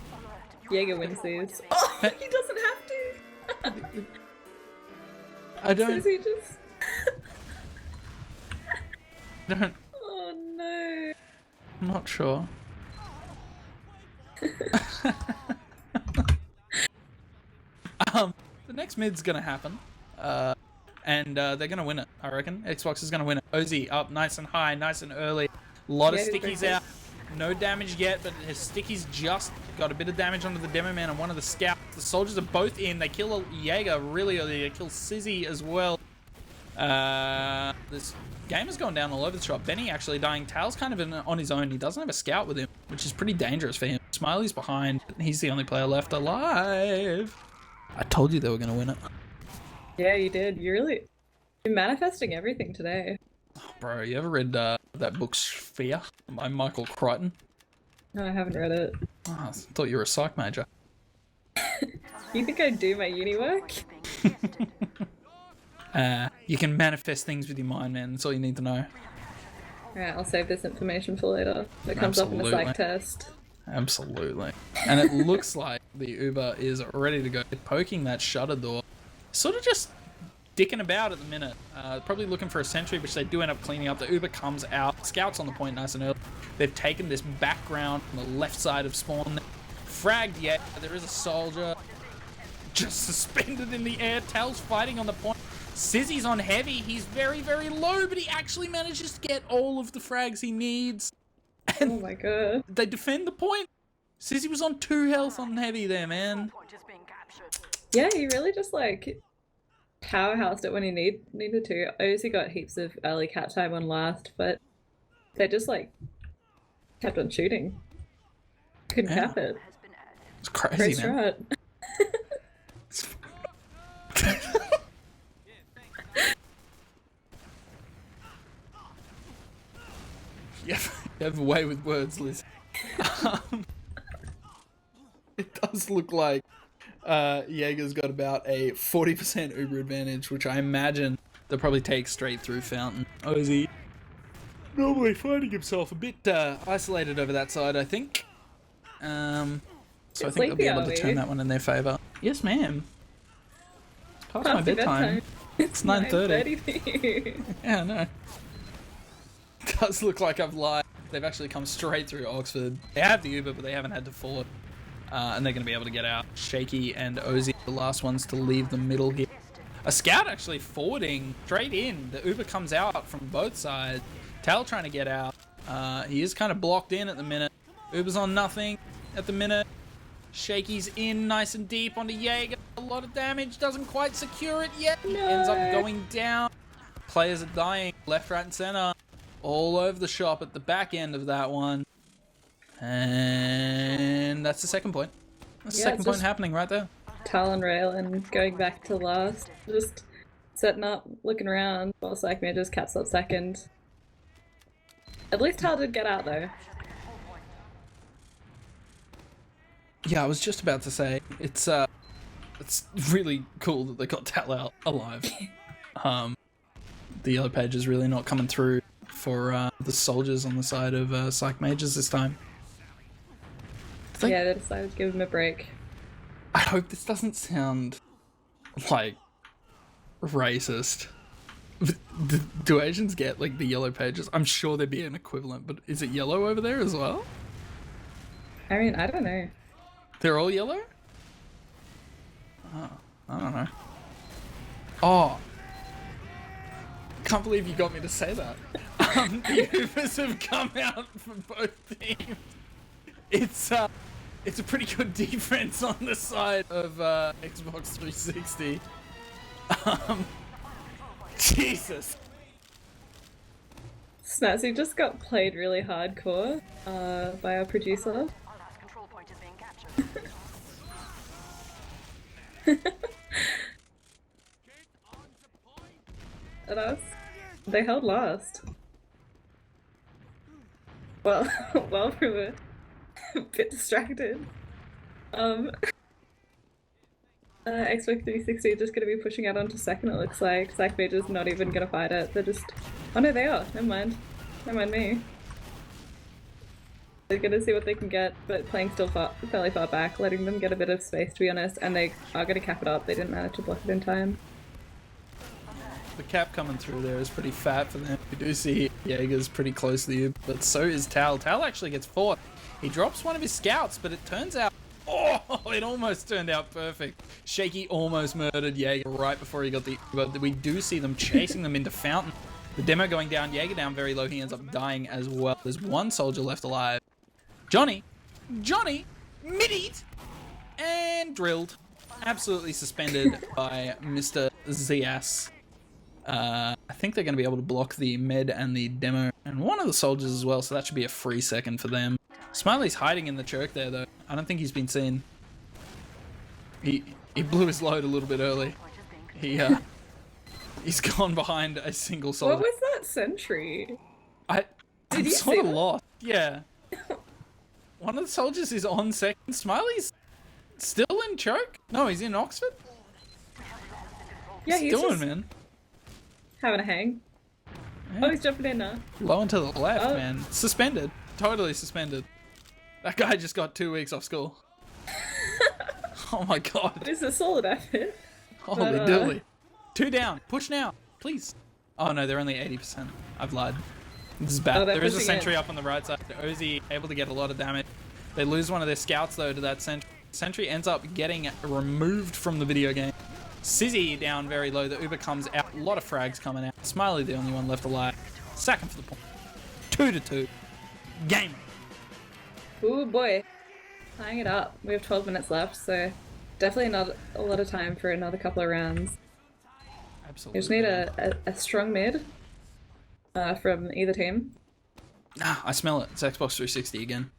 Jaeger wins these. Oh, he doesn't have to! I don't... Does he just... Oh no. I'm not sure. The next mid's gonna happen, and they're gonna win it. I reckon Xbox is gonna win it. Ozzy up nice and high, nice and early. A lot of Yeah, he's stickies very out. No damage yet, but his stickies just got a bit of damage onto the demo man and one of the scouts. The soldiers are both in. They kill Jaeger really early. They kill Sizzy as well. This game has gone down all over the shop. Benny actually dying. Tail's kind of on his own. He doesn't have a scout with him, which is pretty dangerous for him. Smiley's behind. He's the only player left alive. I told you they were going to win it. Yeah, you did. You're manifesting everything today. Bro, you ever read that book Sphere by Michael Crichton? No, I haven't read it. Oh, I thought you were a psych major. You think I do my uni work? You can manifest things with your mind, man. That's all you need to know. Alright, I'll save this information for later. If it comes up in the Absolutely. psych test. Absolutely. And it looks like The Uber is ready to go. Poking that shutter door. Sort of just dicking about at the minute. Probably looking for a sentry, which they do end up cleaning up. The Uber comes out. Scouts on the point nice and early. They've taken this background on the left side of spawn. Fragged yet. There is a soldier just suspended in the air. Tal's fighting on the point. Sizzy's on heavy. He's very, very low, but he actually manages to get all of the frags he needs. And Oh my god. they defend the point. Sizzy was on 2 health on heavy there, man. Yeah, he really just like powerhoused it when he needed to. Obviously got heaps of early cap time on last, but they just like kept on shooting. Couldn't Yeah. cap it. It's crazy, Great man. strat. You have a way with words, Liz. It does look like Jaeger's got about a 40% Uber advantage, which I imagine they'll probably take straight through Fountain. Ozzy normally finding himself a bit isolated over that side, I think. So I think they'll be able to turn that one in their favour. Yes, ma'am. It's past my bedtime. It's 9:30. 9:30. Yeah, I know. It does look like I've lied. They've actually come straight through Oxford. They have the Uber, but they haven't had to forward. And they're going to be able to get out. Shaky and Ozzy, the last ones to leave the middle here. A scout actually forwarding straight in. The Uber comes out from both sides. Tal trying to get out. He is kind of blocked in at the minute. Uber's on nothing at the minute. Shaky's in nice and deep onto Jaeger. A lot of damage. Doesn't quite secure it yet. He ends up going down. Players are dying left, right, and center. All over the shop at the back end of that one. And that's the second point. That's the Yeah, second it's point just- happening right there. Talon rail and going back to last. Just setting up, looking around while Psych Mages caps up second. At least Tal did get out though. Yeah, I was just about to say it's really cool that they got Tal out alive. The yellow page is really not coming through for the soldiers on the side of Psych Mages this time. Like, Yeah, they decided to give him a break. I hope this doesn't sound like racist. But do Asians get like the yellow pages? I'm sure there'd be an equivalent, but is it yellow over there as well? I mean, I don't know. They're all yellow? Oh, I don't know. Oh. Can't believe you got me to say that. The Ubers have come out for both teams. It's a pretty good defense on the side of Xbox 360. Jesus. Snazzy just got played really hardcore by our producer. At us. They held last. Well, well, we were a bit distracted. Xbox 360 just gonna be pushing out onto second, it looks like. Psych Mage's not even gonna fight it. They're just... Oh no, they are. Never mind. Never mind me. They're gonna see what they can get, but playing still fairly far back, letting them get a bit of space, to be honest, and they are gonna cap it up. They didn't manage to block it in time. The cap coming through there is pretty fat for them. We do see Jaeger's pretty close to the Uber, but so is Tal. Tal actually gets fourth. He drops one of his scouts, but it turns out... Oh, it almost turned out perfect. Shaky almost murdered Jaeger right before he got the Uber. We do see them chasing them into Fountain. The demo going down, Jaeger down very low. He ends up dying as well. There's one soldier left alive. Johnny, mid-eat, and drilled. Absolutely suspended by Mr. Zias. I think they're going to be able to block the med and the demo and one of the soldiers as well, so that should be a free second for them. Smiley's hiding in the church there though. I don't think he's been seen. He blew his load a little bit early. He's gone behind a single soldier. What was that sentry? I'm you sort see of that? lost. Yeah. One of the soldiers is on second. Smiley's still in choke? No, he's in Oxford? Yeah, What's he he's doing, just man? having a hang. Yeah. Oh, he's jumping in now. Low and to the left, Oh. man. Suspended. Totally suspended. That guy just got 2 weeks off school. Oh my god. It is a solid effort. Holy But, dooly. 2 down. Push now, please. Oh no, they're only 80%. I've lied. This is bad. Oh, they're There is a pushing sentry in. up on the right side. Ozzy able to get a lot of damage. They lose one of their scouts though to that sentry. Sentry ends up getting removed from the video game. Sizzy down very low. The Uber comes out. A lot of frags coming out. Smiley the only one left alive. Sack him for the point. 2-2. Game. Ooh boy. Tying it up. We have 12 minutes left, so definitely not a lot of time for another couple of rounds. Absolutely. We just need a strong mid from either team. Ah, I smell it. It's Xbox 360 again.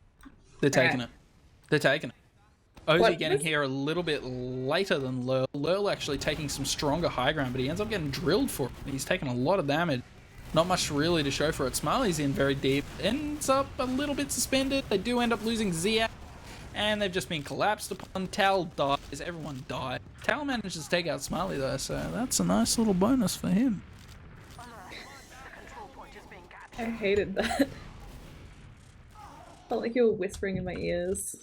They're taking Alright. it. They're taking it. Ozzy What getting was- here a little bit later than Lurl. Lurl actually taking some stronger high ground, but he ends up getting drilled for it. He's taking a lot of damage. Not much really to show for it. Smiley's in very deep. Ends up a little bit suspended. They do end up losing Zia. And they've just been collapsed upon. Tal dies. Everyone died. Tal manages to take out Smiley though, so that's a nice little bonus for him. I hated that. Felt like you were whispering in my ears.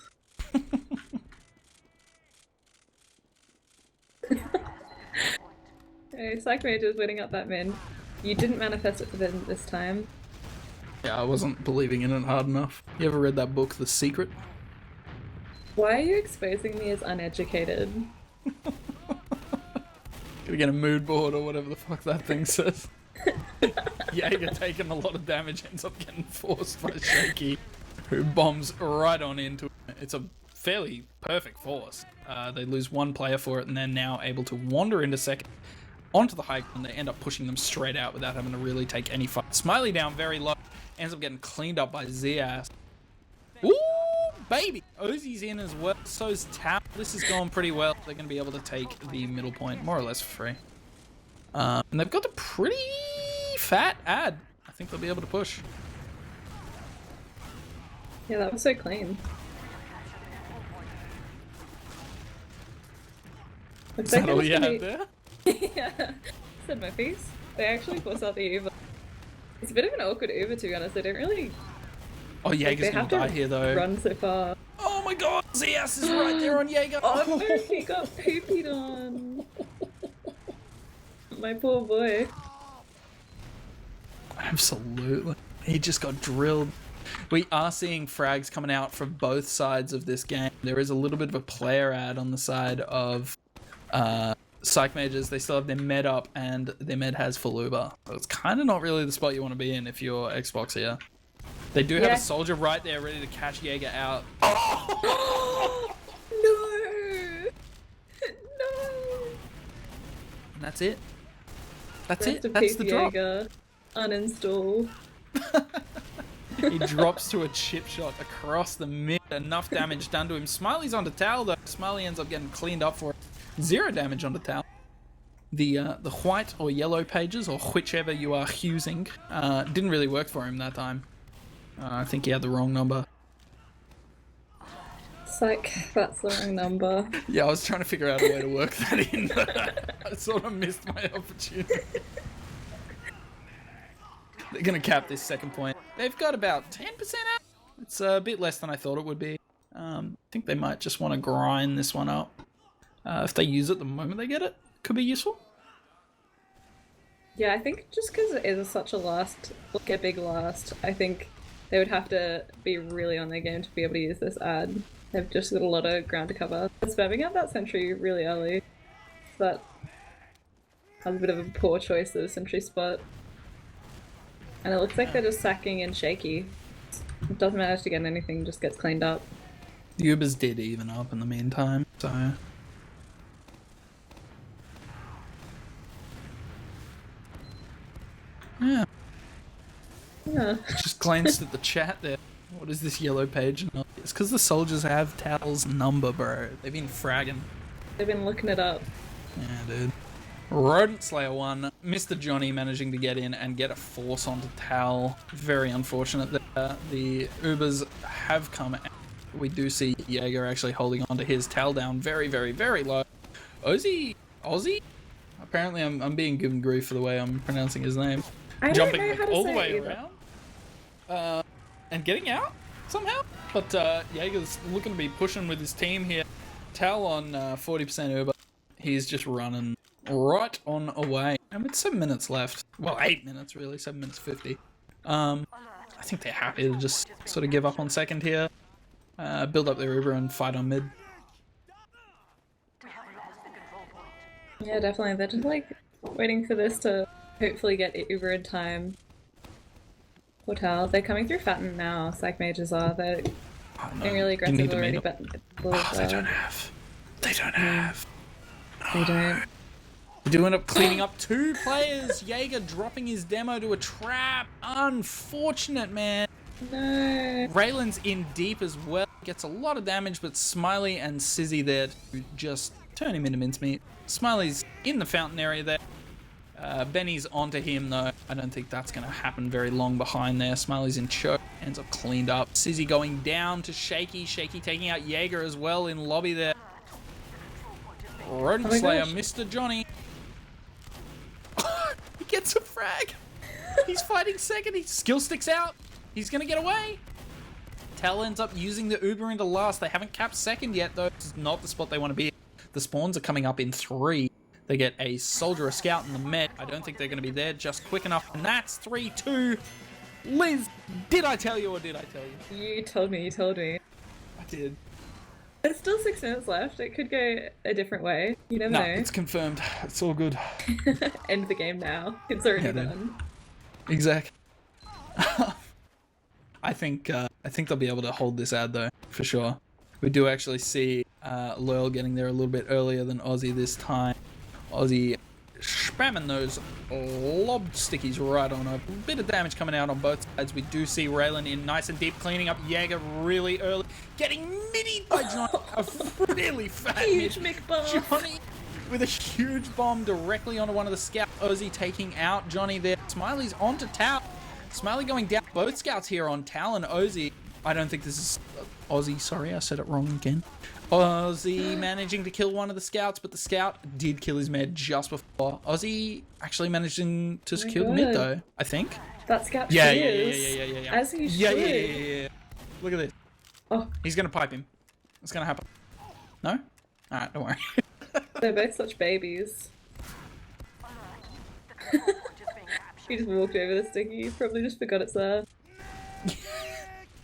Hey, Psych Mage is winning up that mid. You didn't manifest it for them this time. Yeah, I wasn't believing in it hard enough. You ever read that book, The Secret? Why are you exposing me as uneducated? Gonna get a mood board or whatever the fuck that thing says. Jaeger taking a lot of damage, ends up getting forced by Shaky, who bombs right on into it. It's a fairly perfect force. They lose one player for it and they're now able to wander into second onto the high ground. They end up pushing them straight out without having to really take any fight. Smiley down very low, ends up getting cleaned up by Zias. Ooh, baby! Ozzy's in as well, so's Tap. This is going pretty well. They're going to be able to take the middle point more or less for free. And they've got a pretty fat ad. I think they'll be able to push. Yeah, that was so clean. Looks Is that like all they're you just had gonna there? Yeah, said my piece. They actually force out the Uber. It's a bit of an awkward Uber to be honest. They don't really. Oh, Like, Jaeger's they going have to to die here though. run so far. Oh my god, Zias is right there on Jaeger. Oh no, he got poopied on. My poor boy. Absolutely. He just got drilled. We are seeing frags coming out from both sides of this game. There is a little bit of a player ad on the side of Psych Mages. They still have their med up and their med has full Uber. So it's kind of not really the spot you want to be in if you're Xbox here. They do have Yeah. a soldier right there ready to catch Jaeger out. No! No! And that's it. That's Rest it. of That's peace, the drop. Jaeger. Uninstall. He drops to a chip shot across the mid. Enough damage done to him. Smiley's onto Tal though. Smiley ends up getting cleaned up for it. 0 damage onto Tal. The white or yellow pages, or whichever you are using, didn't really work for him that time. I think he had the wrong number. Psych, that's the wrong number. Yeah, I was trying to figure out a way to work that in, but I sort of missed my opportunity. They're going to cap this second point. They've got about 10% out. It's a bit less than I thought it would be. I think they might just want to grind this one up. If they use it the moment they get it, could be useful. Yeah, I think just because it is such a big last, I think they would have to be really on their game to be able to use this ad. They've just got a lot of ground to cover. They're spamming out that sentry really early. So that has a bit of a poor choice of sentry spot. And it looks like they're just sacking in Shaky. It doesn't manage to get anything, just gets cleaned up. The Ubers did even up in the meantime, so... Yeah, Yeah. just glanced at the chat there. What is this yellow page? It's because the soldiers have Tal's number, bro. They've been fragging. They've been looking it up. Yeah, dude. Rodent Slayer 1. Mr. Johnny managing to get in and get a force onto Tal. Very unfortunate that the Ubers have come out. We do see Jaeger actually holding on to his Tal down very, very, very low. Ozzy? Apparently I'm being given grief for the way I'm pronouncing his name. I don't Jumping know like, how to all the say way it either. around. And getting out somehow. But Jaeger's looking to be pushing with his team here. Tal on 40% Uber. He's just running right on away. And with 7 minutes left. Well, 8 minutes really. 7 minutes 50. I think they're happy to just sort of give up on second here. Build up their Uber and fight on mid. Yeah, definitely. They're just like waiting for this to hopefully get Uber in time. Hotel. They're coming through Fatten now. Psych mages are. They're being really aggressive already, but they don't have. They don't have. They don't. We do end up cleaning up 2 players. Jaeger dropping his demo to a trap. Unfortunate, man. No. Raylan's in deep as well. Gets a lot of damage, but Smiley and Sizzy there to just turn him into mincemeat. Smiley's in the fountain area there. Benny's onto him though. I don't think that's going to happen very long behind there. Smiley's in choke. Ends up cleaned up. Sizzy going down to Shaky. Shaky taking out Jaeger as well in lobby there. Rodent Slayer, Mr. Johnny. He gets a frag. He's fighting second. He skill sticks out. He's going to get away. Tal ends up using the Uber into last. They haven't capped second yet though. This is not the spot they want to be. The spawns are coming up in 3. They get a soldier, a scout, and the med. I don't think they're going to be there just quick enough. And that's 3-2. Liz, did I tell you or did I tell you? You told me, you told me. I did. There's still 6 minutes left. It could go a different way. You never know. It's confirmed. It's all good. End the game now. It's already done. Exactly. I think they'll be able to hold this ad though, for sure. We do actually see Loyal getting there a little bit earlier than Aussie this time. Aussie spamming those lob stickies right on. A bit of damage coming out on both sides. We do see Raylan in nice and deep, cleaning up Jaeger really early. Getting midied by Johnny. A really fat Huge mid. McBuff. Johnny with a huge bomb directly onto one of the scouts. Ozzy taking out Johnny there. Smiley's onto Tal. Smiley going down. Both scouts here on Tal and Ozzy. I don't think this is Aussie. Sorry, I said it wrong again. Aussie managing to kill one of the scouts, but the scout did kill his med just before. Aussie actually managing to secure the mid though, I think. That scout Yeah. As he should. Yeah. Look at this. Oh. He's gonna pipe him. It's gonna happen. No? Alright, don't worry. They're both such babies. He just walked over the sticky. Probably just forgot it's there.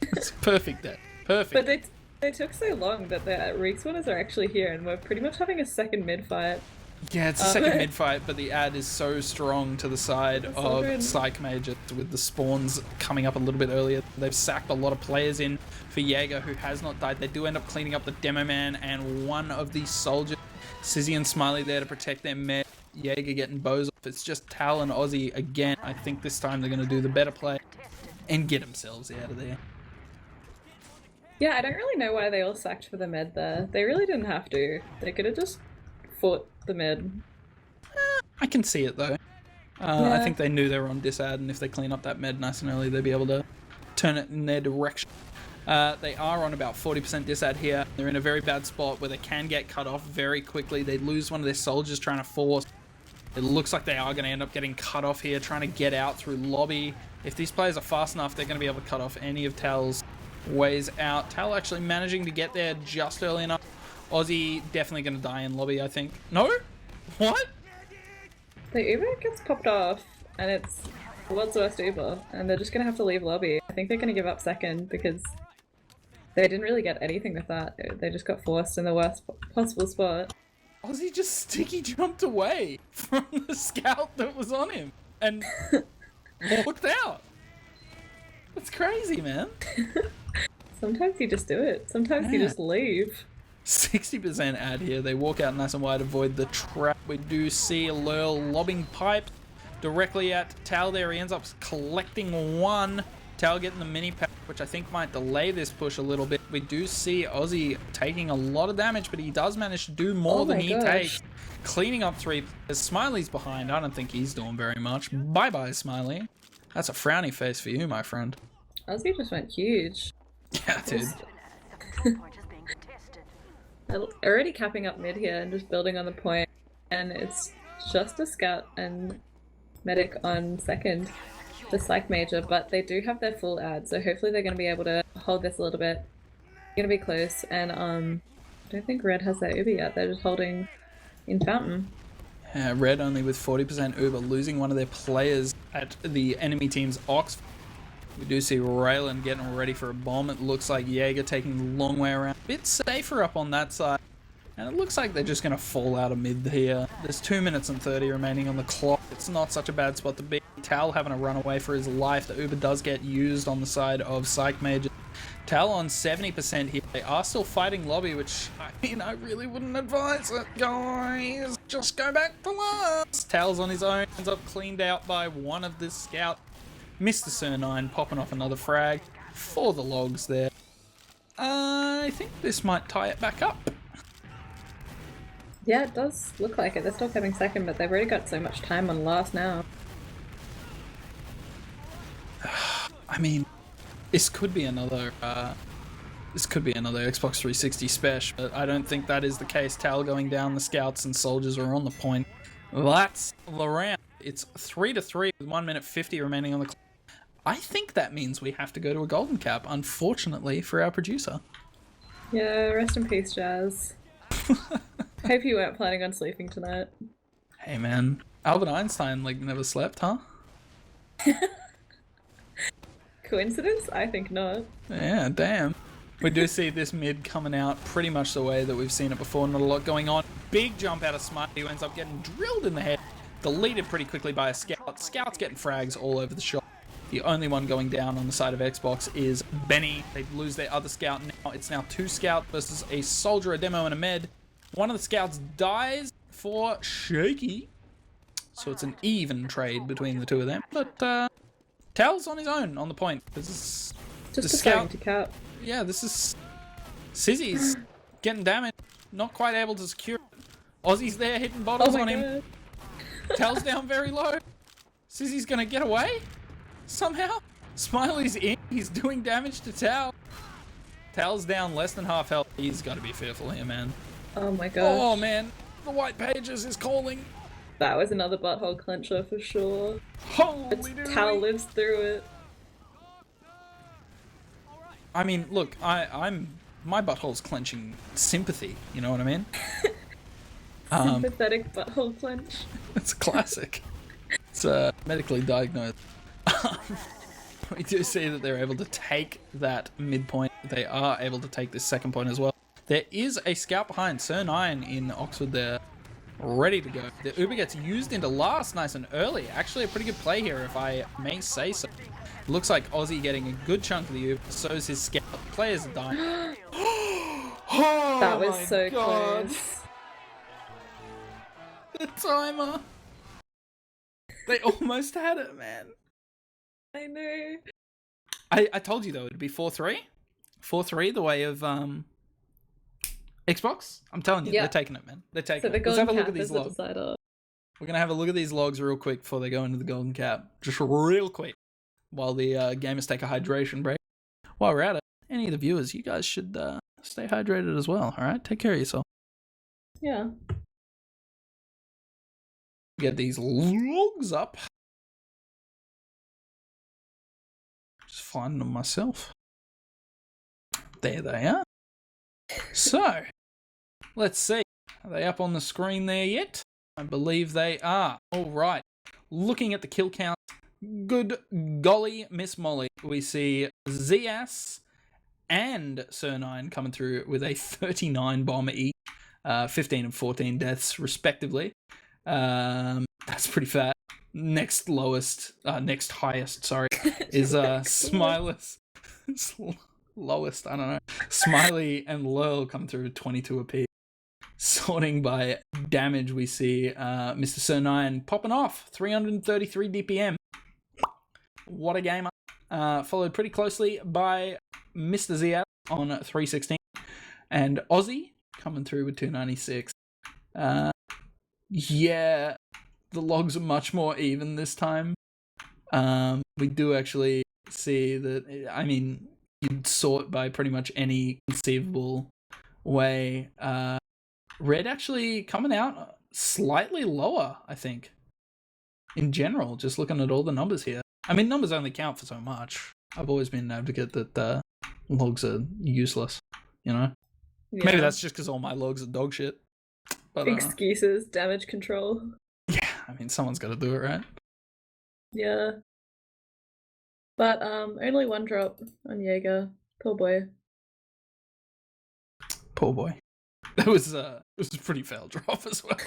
It's perfect there. Perfect. But they took so long that the respawners are actually here and we're pretty much having a second mid fight. Yeah, it's a second mid fight, but the ad is so strong to the side of good. Psych Major with the spawns coming up a little bit earlier. They've sacked a lot of players in for Jaeger who has not died. They do end up cleaning up the Demo Man and one of these soldiers. Sizzy and Smiley there to protect their med. Jaeger getting bows off. It's just Tal and Aussie again. I think this time they're going to do the better play and get themselves out of there. Yeah, I don't really know why they all sacked for the med there. They really didn't have to. They could have just fought the med. I can see it though. I think they knew they were on disad, and if they clean up that med nice and early, they'd be able to turn it in their direction. They are on about 40% disad here. They're in a very bad spot where they can get cut off very quickly. They lose one of their soldiers trying to force. It looks like they are going to end up getting cut off here, trying to get out through lobby. If these players are fast enough, they're going to be able to cut off any of Tal's ways out. Tal actually managing to get there just early enough. Aussie definitely going to die in lobby, I think. No? What? The Uber gets popped off and it's the world's worst Uber and they're just going to have to leave lobby. I think they're going to give up second because they didn't really get anything with that. They just got forced in the worst possible spot. Aussie just sticky jumped away from the scout that was on him and walked out. That's crazy, man. Sometimes you just do it. Sometimes you just leave. 60% ad here. They walk out nice and wide, avoid the trap. We do see Lurl lobbing pipe directly at Tal there. He ends up collecting one. Tal getting the mini pack, which I think might delay this push a little bit. We do see Aussie taking a lot of damage, but he does manage to do more than he takes. Cleaning up 3. Smiley's behind. I don't think he's doing very much. Bye-bye, Smiley. That's a frowny face for you, my friend. Aussie just went huge. Yeah, dude. Already capping up mid here and just building on the point, and it's just a scout and medic on second, the psych major, but they do have their full ad, so hopefully they're going to be able to hold this a little bit. It's going to be close, and I don't think Red has their Uber yet. They're just holding in Fountain. Red only with 40% Uber, losing one of their players at the enemy team's Ox. We do see Raylan getting ready for a bomb. It looks like Jaeger taking the long way around. A bit safer up on that side. And it looks like they're just going to fall out of mid here. There's 2 minutes and 30 remaining on the clock. It's not such a bad spot to be. Tal having a run away for his life. The Uber does get used on the side of Psych Major. Tal on 70% here. They are still fighting lobby, which, I mean, I really wouldn't advise it, guys. Just go back to last. Tal's on his own. Ends up cleaned out by one of the scout. Mr. Sir9 popping off another frag for the logs there. I think this might tie it back up. Yeah, it does look like it. They're still coming second, but they've already got so much time on last now. I mean, this could be another Xbox 360 special, but I don't think that is the case. Tal going down, the scouts and soldiers are on the point. That's the round. It's 3-3 with 1 minute 50 remaining on the clock. I think that means we have to go to a golden cap, unfortunately for our producer. Yeah, rest in peace, Jazz. Hope you weren't planning on sleeping tonight. Hey man, Albert Einstein like never slept, huh? Coincidence? I think not. Yeah, damn. We do see this mid coming out pretty much the way that we've seen it before. Not a lot going on. Big jump out of Smiley, who ends up getting drilled in the head. Deleted pretty quickly by a scout. Scout's getting frags all over the shop. The only one going down on the side of Xbox is Benny. They lose their other scout now. It's now 2 scout versus a soldier, a demo, and a med. One of the scouts dies for Shaky. So it's an even trade between the two of them. But Tal's on his own on the point. This is Just the deciding scout. to cap. Yeah, this is Sizzy's getting damaged. Not quite able to secure it. Ozzy's there hitting bottles Oh on my him. god. Tal's down very low. Sizzy's gonna get away somehow. Smiley's in. He's doing damage to Tal. Tal's down less than half health. He's got to be fearful here, man. Oh my god. Oh man, the White Pages is calling. That was another butthole clencher for sure. Holy But Tal dooly. lives through it. I mean, look, my butthole's clenching sympathy. You know what I mean? Sympathetic butthole clench. It's a classic. It's medically diagnosed. We do see that they're able to take that midpoint. They are able to take this second point as well. There is a scout behind Sir9 in Oxford there, ready to go. The Uber gets used into last nice and early. Actually a pretty good play here, if I may say so. Looks like Aussie getting a good chunk of the Uber, so is his scout. Players are dying. Oh, That was my so God. close. The timer. They almost had it, man. I know. I told you though it'd be 4-3. 4-3 the way of Xbox. I'm telling you, Yeah. they're taking it, man. They're taking So the it. Let's have a golden look cap at is these the logs. decider. We're gonna have a look at these logs real quick before they go into the golden cap. Just real quick. While the gamers take a hydration break. While we're at it, any of the viewers, you guys should stay hydrated as well, alright? Take care of yourself. Yeah. Get these logs up. Just finding them myself. There they are. So, let's see. Are they up on the screen there yet? I believe they are. All right. Looking at the kill count. Good golly, Miss Molly. We see Zias and Sir9 coming through with a 39 bomb each. 15 and 14 deaths, respectively. That's pretty fat. Next highest, sorry, is Smileless. Lowest, I don't know. Smiley and Lurl come through with 22 apiece. Sorting by damage, we see Mr. Sir9 popping off, 333 DPM. What a gamer. Followed pretty closely by Mr. Zia on 316. And Aussie coming through with 296. Yeah, the logs are much more even this time. We do actually see that, I mean, you'd sort by pretty much any conceivable way. Red actually coming out slightly lower, I think. In general, just looking at all the numbers here. I mean, numbers only count for so much. I've always been an advocate that logs are useless, you know? Maybe Yeah. that's just because all my logs are dog shit. But Excuses, damage control. yeah, I mean, someone's got to do it, right? Yeah. But only one drop on Jaeger. Poor boy. Poor boy. It was a pretty fail drop as well.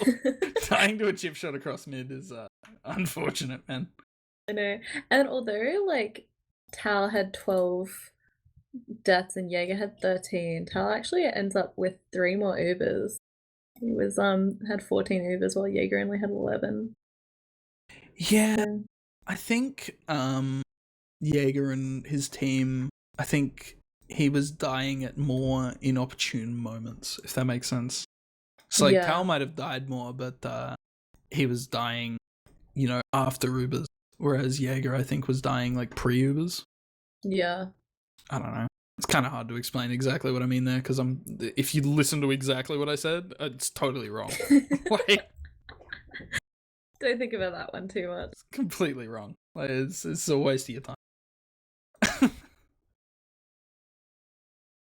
Dying to a chip shot across mid is unfortunate, man. I know. And although like Tal had 12 deaths and Jaeger had 13, Tal actually ends up with 3 more Ubers. He was had 14 Ubers while Jaeger only had 11. Yeah, So, I think Jaeger and his team, I think he was dying at more inopportune moments, if that makes sense. So like Yeah. Tal might have died more, but he was dying, you know, after Ubers, whereas Jaeger I think was dying like pre-Ubers. yeah. I don't know. It's kind of hard to explain exactly what I mean there because if you listen to exactly what I said, it's totally wrong. Like, Don't think about that one too much. it's completely wrong. Like, it's a waste of your time.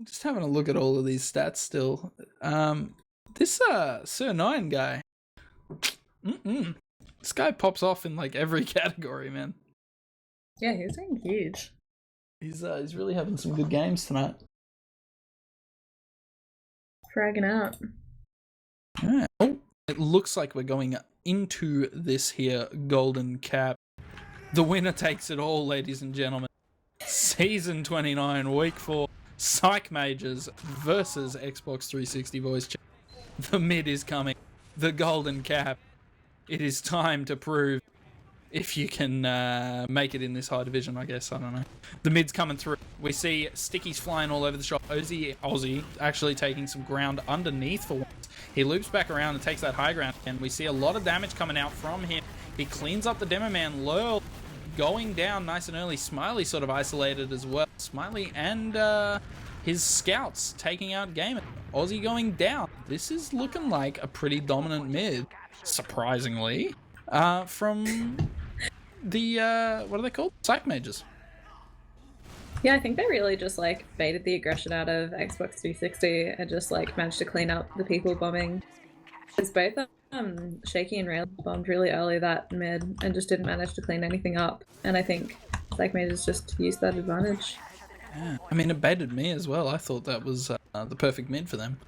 Just having a look at all of these stats still. This Sir 9 guy. This guy pops off in like every category, man. Yeah, he was doing huge. He's really having some good games tonight. Fragging out. Yeah. Oh, it looks like we're going into this here golden cap. The winner takes it all, ladies and gentlemen. Season 29, week 4, Psych Majors versus Xbox 360 voice chat. The mid is coming. The golden cap. It is time to prove if you can make it in this high division, I guess. I don't know. The mid's coming through. We see stickies flying all over the shop. Aussie actually taking some ground underneath for once. He loops back around and takes that high ground, and we see a lot of damage coming out from him. He cleans up the demo man. Lurl going down nice and early. Smiley sort of isolated as well. Smiley and his scouts taking out Gamer. Aussie going down. This is looking like a pretty dominant mid, surprisingly, from the, what are they called? Psych Majors. Yeah, I think they really just like baited the aggression out of Xbox 360 and just like managed to clean up the people bombing. Because both Shaky and Rail bombed really early that mid and just didn't manage to clean anything up. And I think Psych Majors just used that advantage. Yeah. I mean, it baited me as well. I thought that was the perfect mid for them.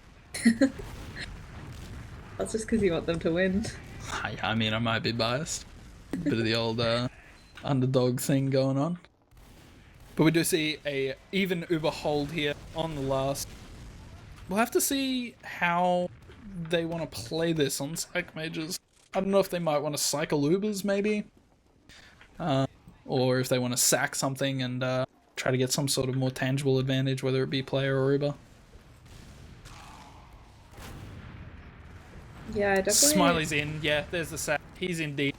That's just because you want them to win. I mean, I might be biased. Bit of the old underdog thing going on. But we do see a even Uber hold here on the last. We'll have to see how they want to play this on Psych Majors. I don't know if they might want to cycle Ubers, maybe. Or if they want to sack something and try to get some sort of more tangible advantage, whether it be player or Uber. Yeah, definitely. Smiley's in. Yeah, there's the sack. He's in deep.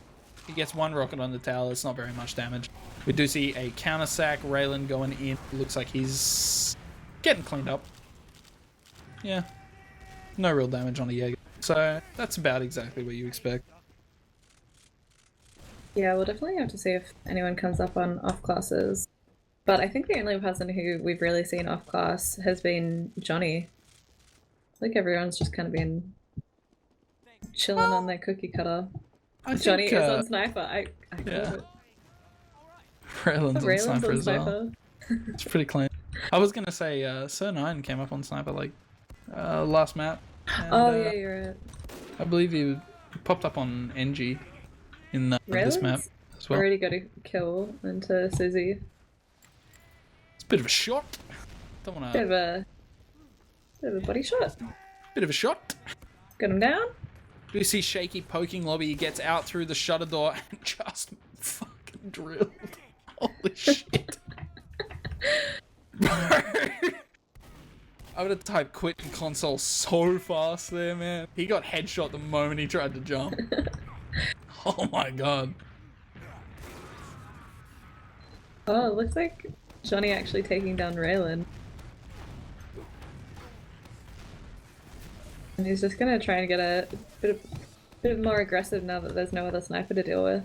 He gets one rocket on the tower. It's not very much damage. We do see a counter sack. Raylan going in. Looks like he's getting cleaned up. Yeah. No real damage on the Jaeger. So that's about exactly what you expect. Yeah, we'll definitely have to see if anyone comes up on off classes. But I think the only person who we've really seen off class has been Johnny. I think everyone's just kind of been chilling on their cookie cutter. Johnny is on sniper. I yeah. it. Raylan's on sniper as well. sniper. It's pretty clean. I was gonna say Sir 9 came up on sniper like last map. And, Oh yeah, you're right. I believe he popped up on NG in this map as well. Already got a kill into Susie. It's a bit of a shot. Don't wanna. Bit of a body shot. Bit of a shot. Got him down. We see Shaky poking lobby. He gets out through the shutter door and just fucking drilled. Holy shit. Bro. I would have typed quit in console so fast there, man. He got headshot the moment he tried to jump. Oh my god. Oh, it looks like Johnny actually taking down Raylan. And he's just gonna try and get a bit more aggressive now that there's no other sniper to deal with.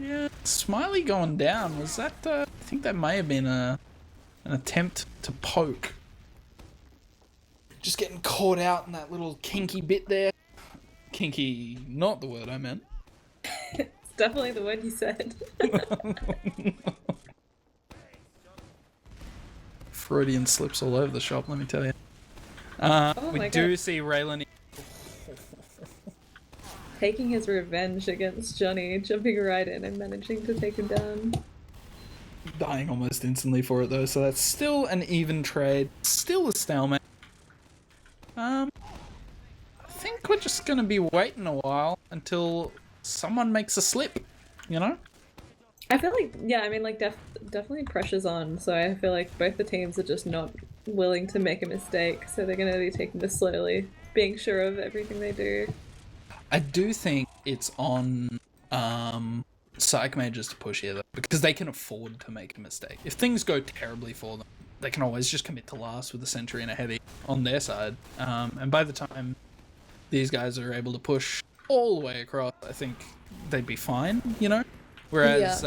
Yeah, Smiley going down. Was that, I think that may have been a An attempt to poke. Just getting caught out in that little kinky bit there. Kinky, not the word I meant. It's definitely the word you said. Freudian slips all over the shop, let me tell you. We do see Raylan Taking his revenge against Johnny, jumping right in and managing to take him down. dying almost instantly for it though, so that's still an even trade. Still a stalemate. I think we're just gonna be waiting a while until someone makes a slip, you know? I feel like, yeah, I mean, like, definitely pressure's on, so I feel like both the teams are just not willing to make a mistake, so they're gonna be taking this slowly, being sure of everything they do. I do think it's on Psych Mages to push here though, because they can afford to make a mistake. If things go terribly for them, they can always just commit to last with a sentry and a heavy on their side. And by the time these guys are able to push all the way across, I think they'd be fine, you know? Whereas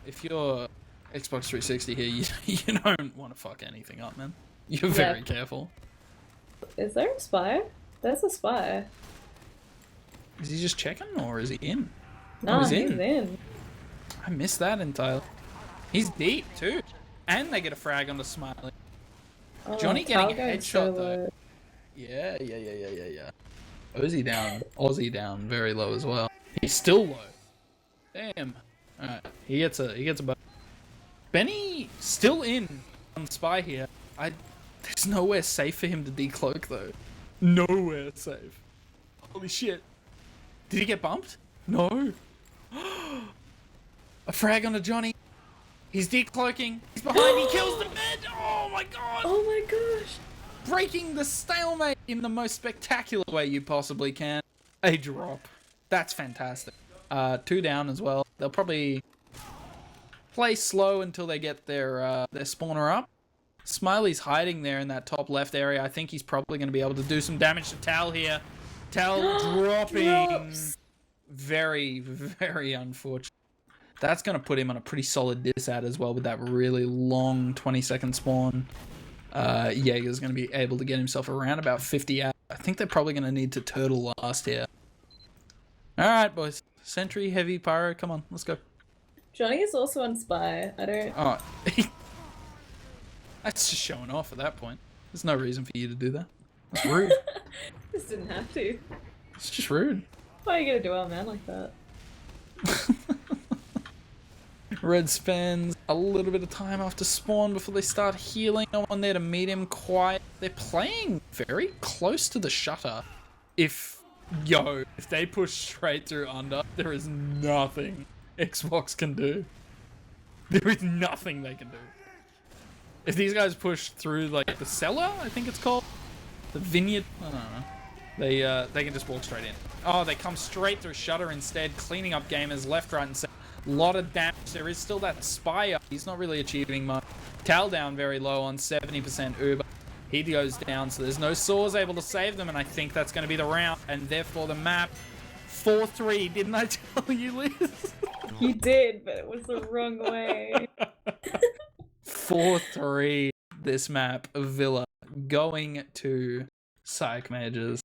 if you're Xbox 360 here, you don't want to fuck anything up, man. You're very careful. Is there a spy? There's a spy. Is he just checking or is he in? No, he's he's in. I missed that entirely. He's deep too. And they get a frag on the Smiley. Oh, Johnny getting a headshot so though. Yeah. Aussie down very low as well. He's still low. Damn. Alright, he gets a bug. Benny still in on spy here. There's nowhere safe for him to decloak though. Nowhere safe. Holy shit. Did he get bumped? No. A frag on a Johnny. He's decloaking. He's behind. He kills the bed. Oh my god. Oh my gosh. Breaking the stalemate in the most spectacular way you possibly can. A drop. That's fantastic. 2 down as well. They'll probably play slow until they get their spawner up. Smiley's hiding there in that top left area. I think he's probably going to be able to do some damage to Tal here. Tal dropping. Drops. Very, very unfortunate. That's going to put him on a pretty solid disad as well with that really long 20-second spawn. Jaeger's going to be able to get himself around about 50 out. I think they're probably going to need to turtle last here. Alright, boys. Sentry, heavy, pyro. Come on, let's go. Johnny is also on spy. I don't... Oh, that's just showing off at that point. There's no reason for you to do that. That's rude. Just didn't have to. It's just rude. Why are you gonna do our man like that? Red spends a little bit of time after spawn before they start healing. No one there to meet him quite. They're playing very close to the shutter. If they push straight through under, there is nothing Xbox can do. There is nothing they can do. If these guys push through like the cellar, I think it's called, the vineyard, I don't know. They can just walk straight in. Oh, they come straight through shutter instead, cleaning up gamers left, right, and center. A lot of damage. There is still that spy up. He's not really achieving much. Tal down very low on 70% Uber. He goes down, so there's no saws able to save them, and I think that's going to be the round, and therefore the map. 4-3, didn't I tell you, Liz? You did, but it was the wrong way. 4-3, this map, Villa, going to Psych Mages.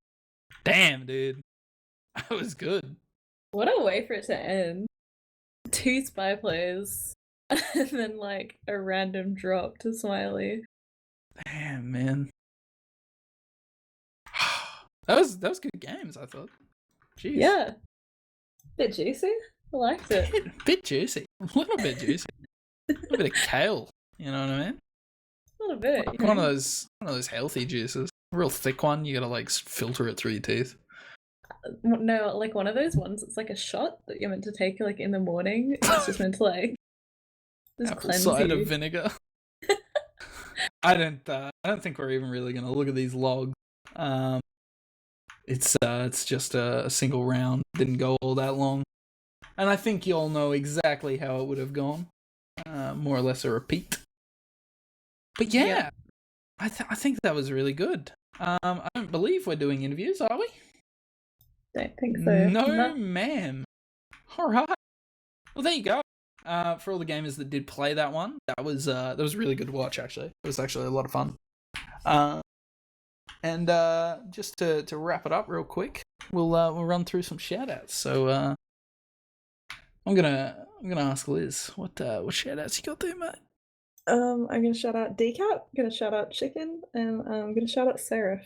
Damn, dude. That was good. What a way for it to end. 2 spy plays, and then like a random drop to Smiley. Damn, man. That was good games, I thought. Jeez. Yeah. Bit juicy. I liked it. Bit juicy. A little bit juicy. A little bit of kale. You know what I mean? A little bit. Like one of those healthy juices. A real thick one. You gotta like filter it through your teeth. No, like one of those ones. It's like a shot that you're meant to take like in the morning. It's just meant to like just Apple cleanse cider you. vinegar. I don't think we're even really gonna look at these logs. It's just a single round. Didn't go all that long, and I think you all know exactly how it would have gone. More or less a repeat. But yeah. I think that was really good. I don't believe we're doing interviews, are we? Don't think so. No, ma'am. All right. Well, there you go. for all the gamers that did play that one. That was really good to watch. Actually, it was actually a lot of fun. And just to wrap it up real quick, we'll run through some shout outs. So I'm gonna ask Liz, what shout outs you got there, mate? I'm gonna shout out Decap, I'm gonna shout out Chicken, and I'm gonna shout out Seraph.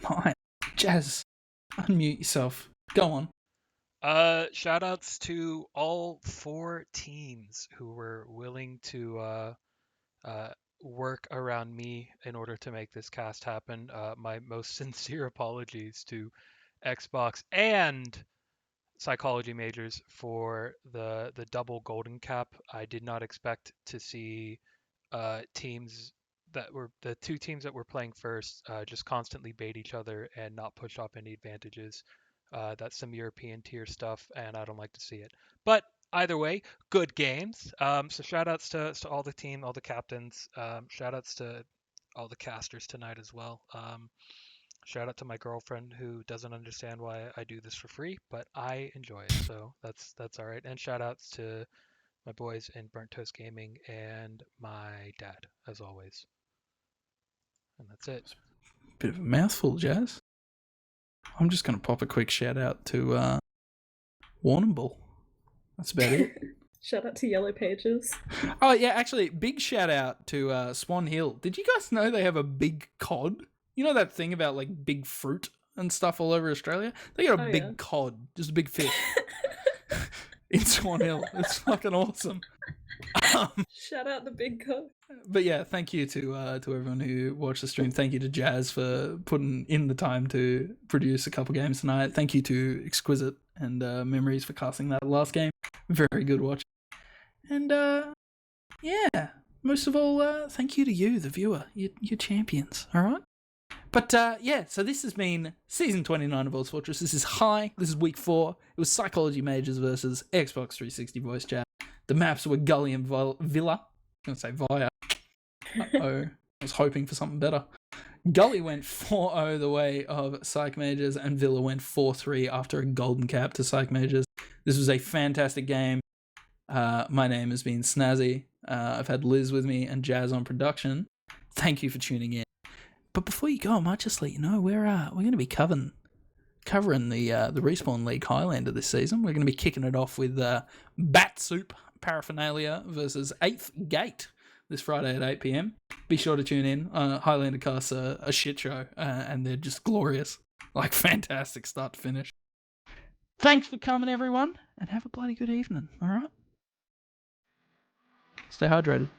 Hi, Jazz, unmute yourself. Go on. Shout outs to all 4 teams who were willing to work around me in order to make this cast happen. My most sincere apologies to Xbox and Psychology Majors for the double golden cap. I did not expect to see teams that were the 2 teams that were playing first just constantly bait each other and not push off any advantages. That's some European tier stuff, and I don't like to see it. But either way, good games. So shout outs to all the team, all the captains. Shout outs to all the casters tonight as well. Shout out to my girlfriend who doesn't understand why I do this for free, but I enjoy it, so that's all right. And shout outs to my boys in Burnt Toast Gaming and my dad, as always. And that's it. Bit of a mouthful, Jazz. I'm just gonna pop a quick shout out to Warrnambool. That's about it. Shout out to Yellow Pages. Oh yeah, actually, big shout out to Swan Hill. Did you guys know they have a big cod? You know that thing about like big fruit and stuff all over Australia? They got a big cod, just a big fish. In Swan Hill. It's fucking awesome. Shout out the big cod. But yeah, thank you to everyone who watched the stream. Thank you to Jazz for putting in the time to produce a couple games tonight. Thank you to Exquisite and Memories for casting that last game. Very good watch. And yeah, most of all, thank you to you, the viewer. You're champions, all right? But yeah, so this has been season 29 of ozfortress. This is High. This is week 4. It was Psychology Majors versus Xbox 360 voice chat. The maps were Gully and Villa. I'm going to say Via. Uh-oh. I was hoping for something better. Gully went 4-0 the way of Psych Majors, and Villa went 4-3 after a golden cap to Psych Majors. This was a fantastic game. My name has been Snazzy. I've had Liz with me and Jazz on production. Thank you for tuning in. But before you go, I might just let you know we're going to be covering the Respawn League Highlander this season. We're going to be kicking it off with Bat Soup Paraphernalia versus 8th Gate this Friday at 8 p.m. Be sure to tune in. Highlander casts a shit show, and they're just glorious. Like, fantastic start to finish. Thanks for coming, everyone, and have a bloody good evening, all right? Stay hydrated.